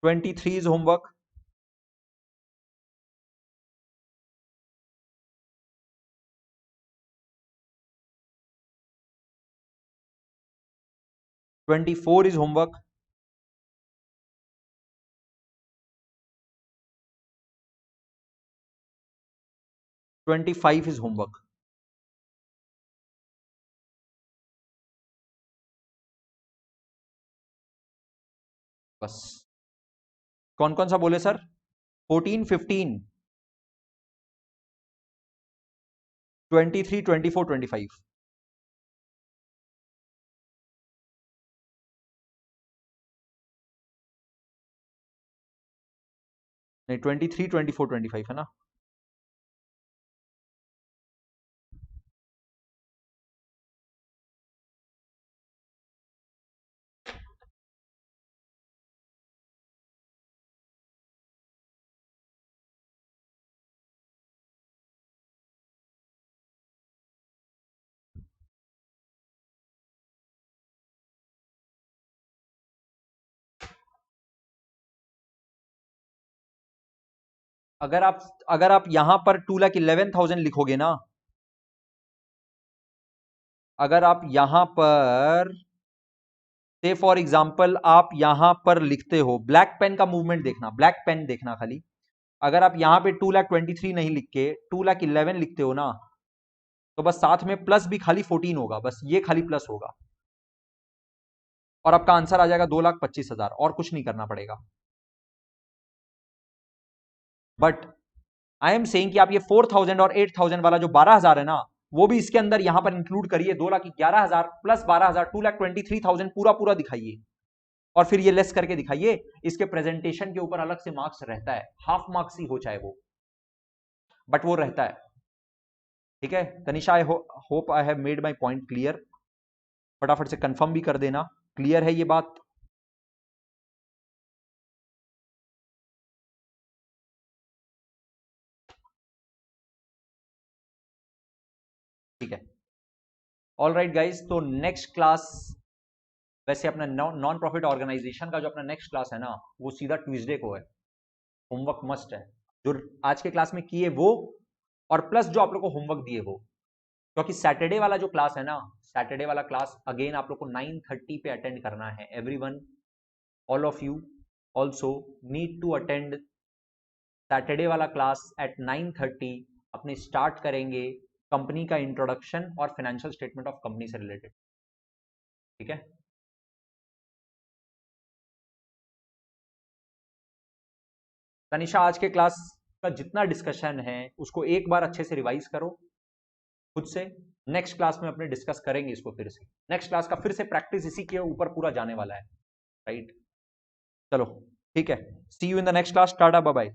Twenty three is homework, 24 is homework, 25 is homework. बस कौन कौन सा बोले सर? 14, 15, 23, 24, 25। नहीं, 23, 24, 25 है ना? अगर आप यहां पर 2,11,000 लिखोगे ना, अगर आप यहां पर से फॉर एग्जाम्पल आप यहां पर लिखते हो, ब्लैक पेन का मूवमेंट देखना, ब्लैक पेन देखना खाली। अगर आप यहां पे 2,23,000 नहीं लिख के 2,11,000 लिखते हो ना, तो बस साथ में प्लस भी खाली 14 होगा, बस ये खाली प्लस होगा और आपका आंसर आ जाएगा 2,25,000, और कुछ नहीं करना पड़ेगा। बट आई एम सेइंग कि आप ये 4,000 और 8,000 वाला जो 12,000 है ना, वो भी इसके अंदर यहां पर इंक्लूड करिए। 2,11,000 प्लस 12,000, 2,23,000 पूरा पूरा दिखाइए और फिर ये लेस करके दिखाइए। इसके प्रेजेंटेशन के ऊपर अलग से मार्क्स रहता है, हाफ मार्क्स ही हो चाहे वो, बट वो रहता है। ठीक है Tanisha, I hope I have made my point clear. फटाफट से कंफर्म भी कर देना, क्लियर है ये बात? ठीक है, ऑल राइट गाइज। तो नेक्स्ट क्लास, वैसे अपना नॉन प्रॉफिट ऑर्गेनाइजेशन का जो अपना नेक्स्ट क्लास है ना, वो सीधा ट्यूसडे को है। होमवर्क मस्ट है, जो आज के क्लास में किए वो, और प्लस जो आप लोग को होमवर्क दिए वो। क्योंकि सैटरडे वाला जो क्लास है ना, सैटरडे वाला क्लास अगेन आप लोग को 9:30 पे अटेंड करना है। Everyone, all of you also need to attend Saturday वाला क्लास एट 9:30। अपने स्टार्ट करेंगे कंपनी का इंट्रोडक्शन और फाइनेंशियल स्टेटमेंट ऑफ कंपनी से रिलेटेड। ठीक है, तनिषा आज के क्लास का जितना डिस्कशन है उसको एक बार अच्छे से रिवाइज करो खुद से। नेक्स्ट क्लास में अपने डिस्कस करेंगे इसको फिर से। नेक्स्ट क्लास का फिर से प्रैक्टिस इसी के ऊपर पूरा जाने वाला है, राइट? चलो ठीक है, see you in the next class, tata bye bye.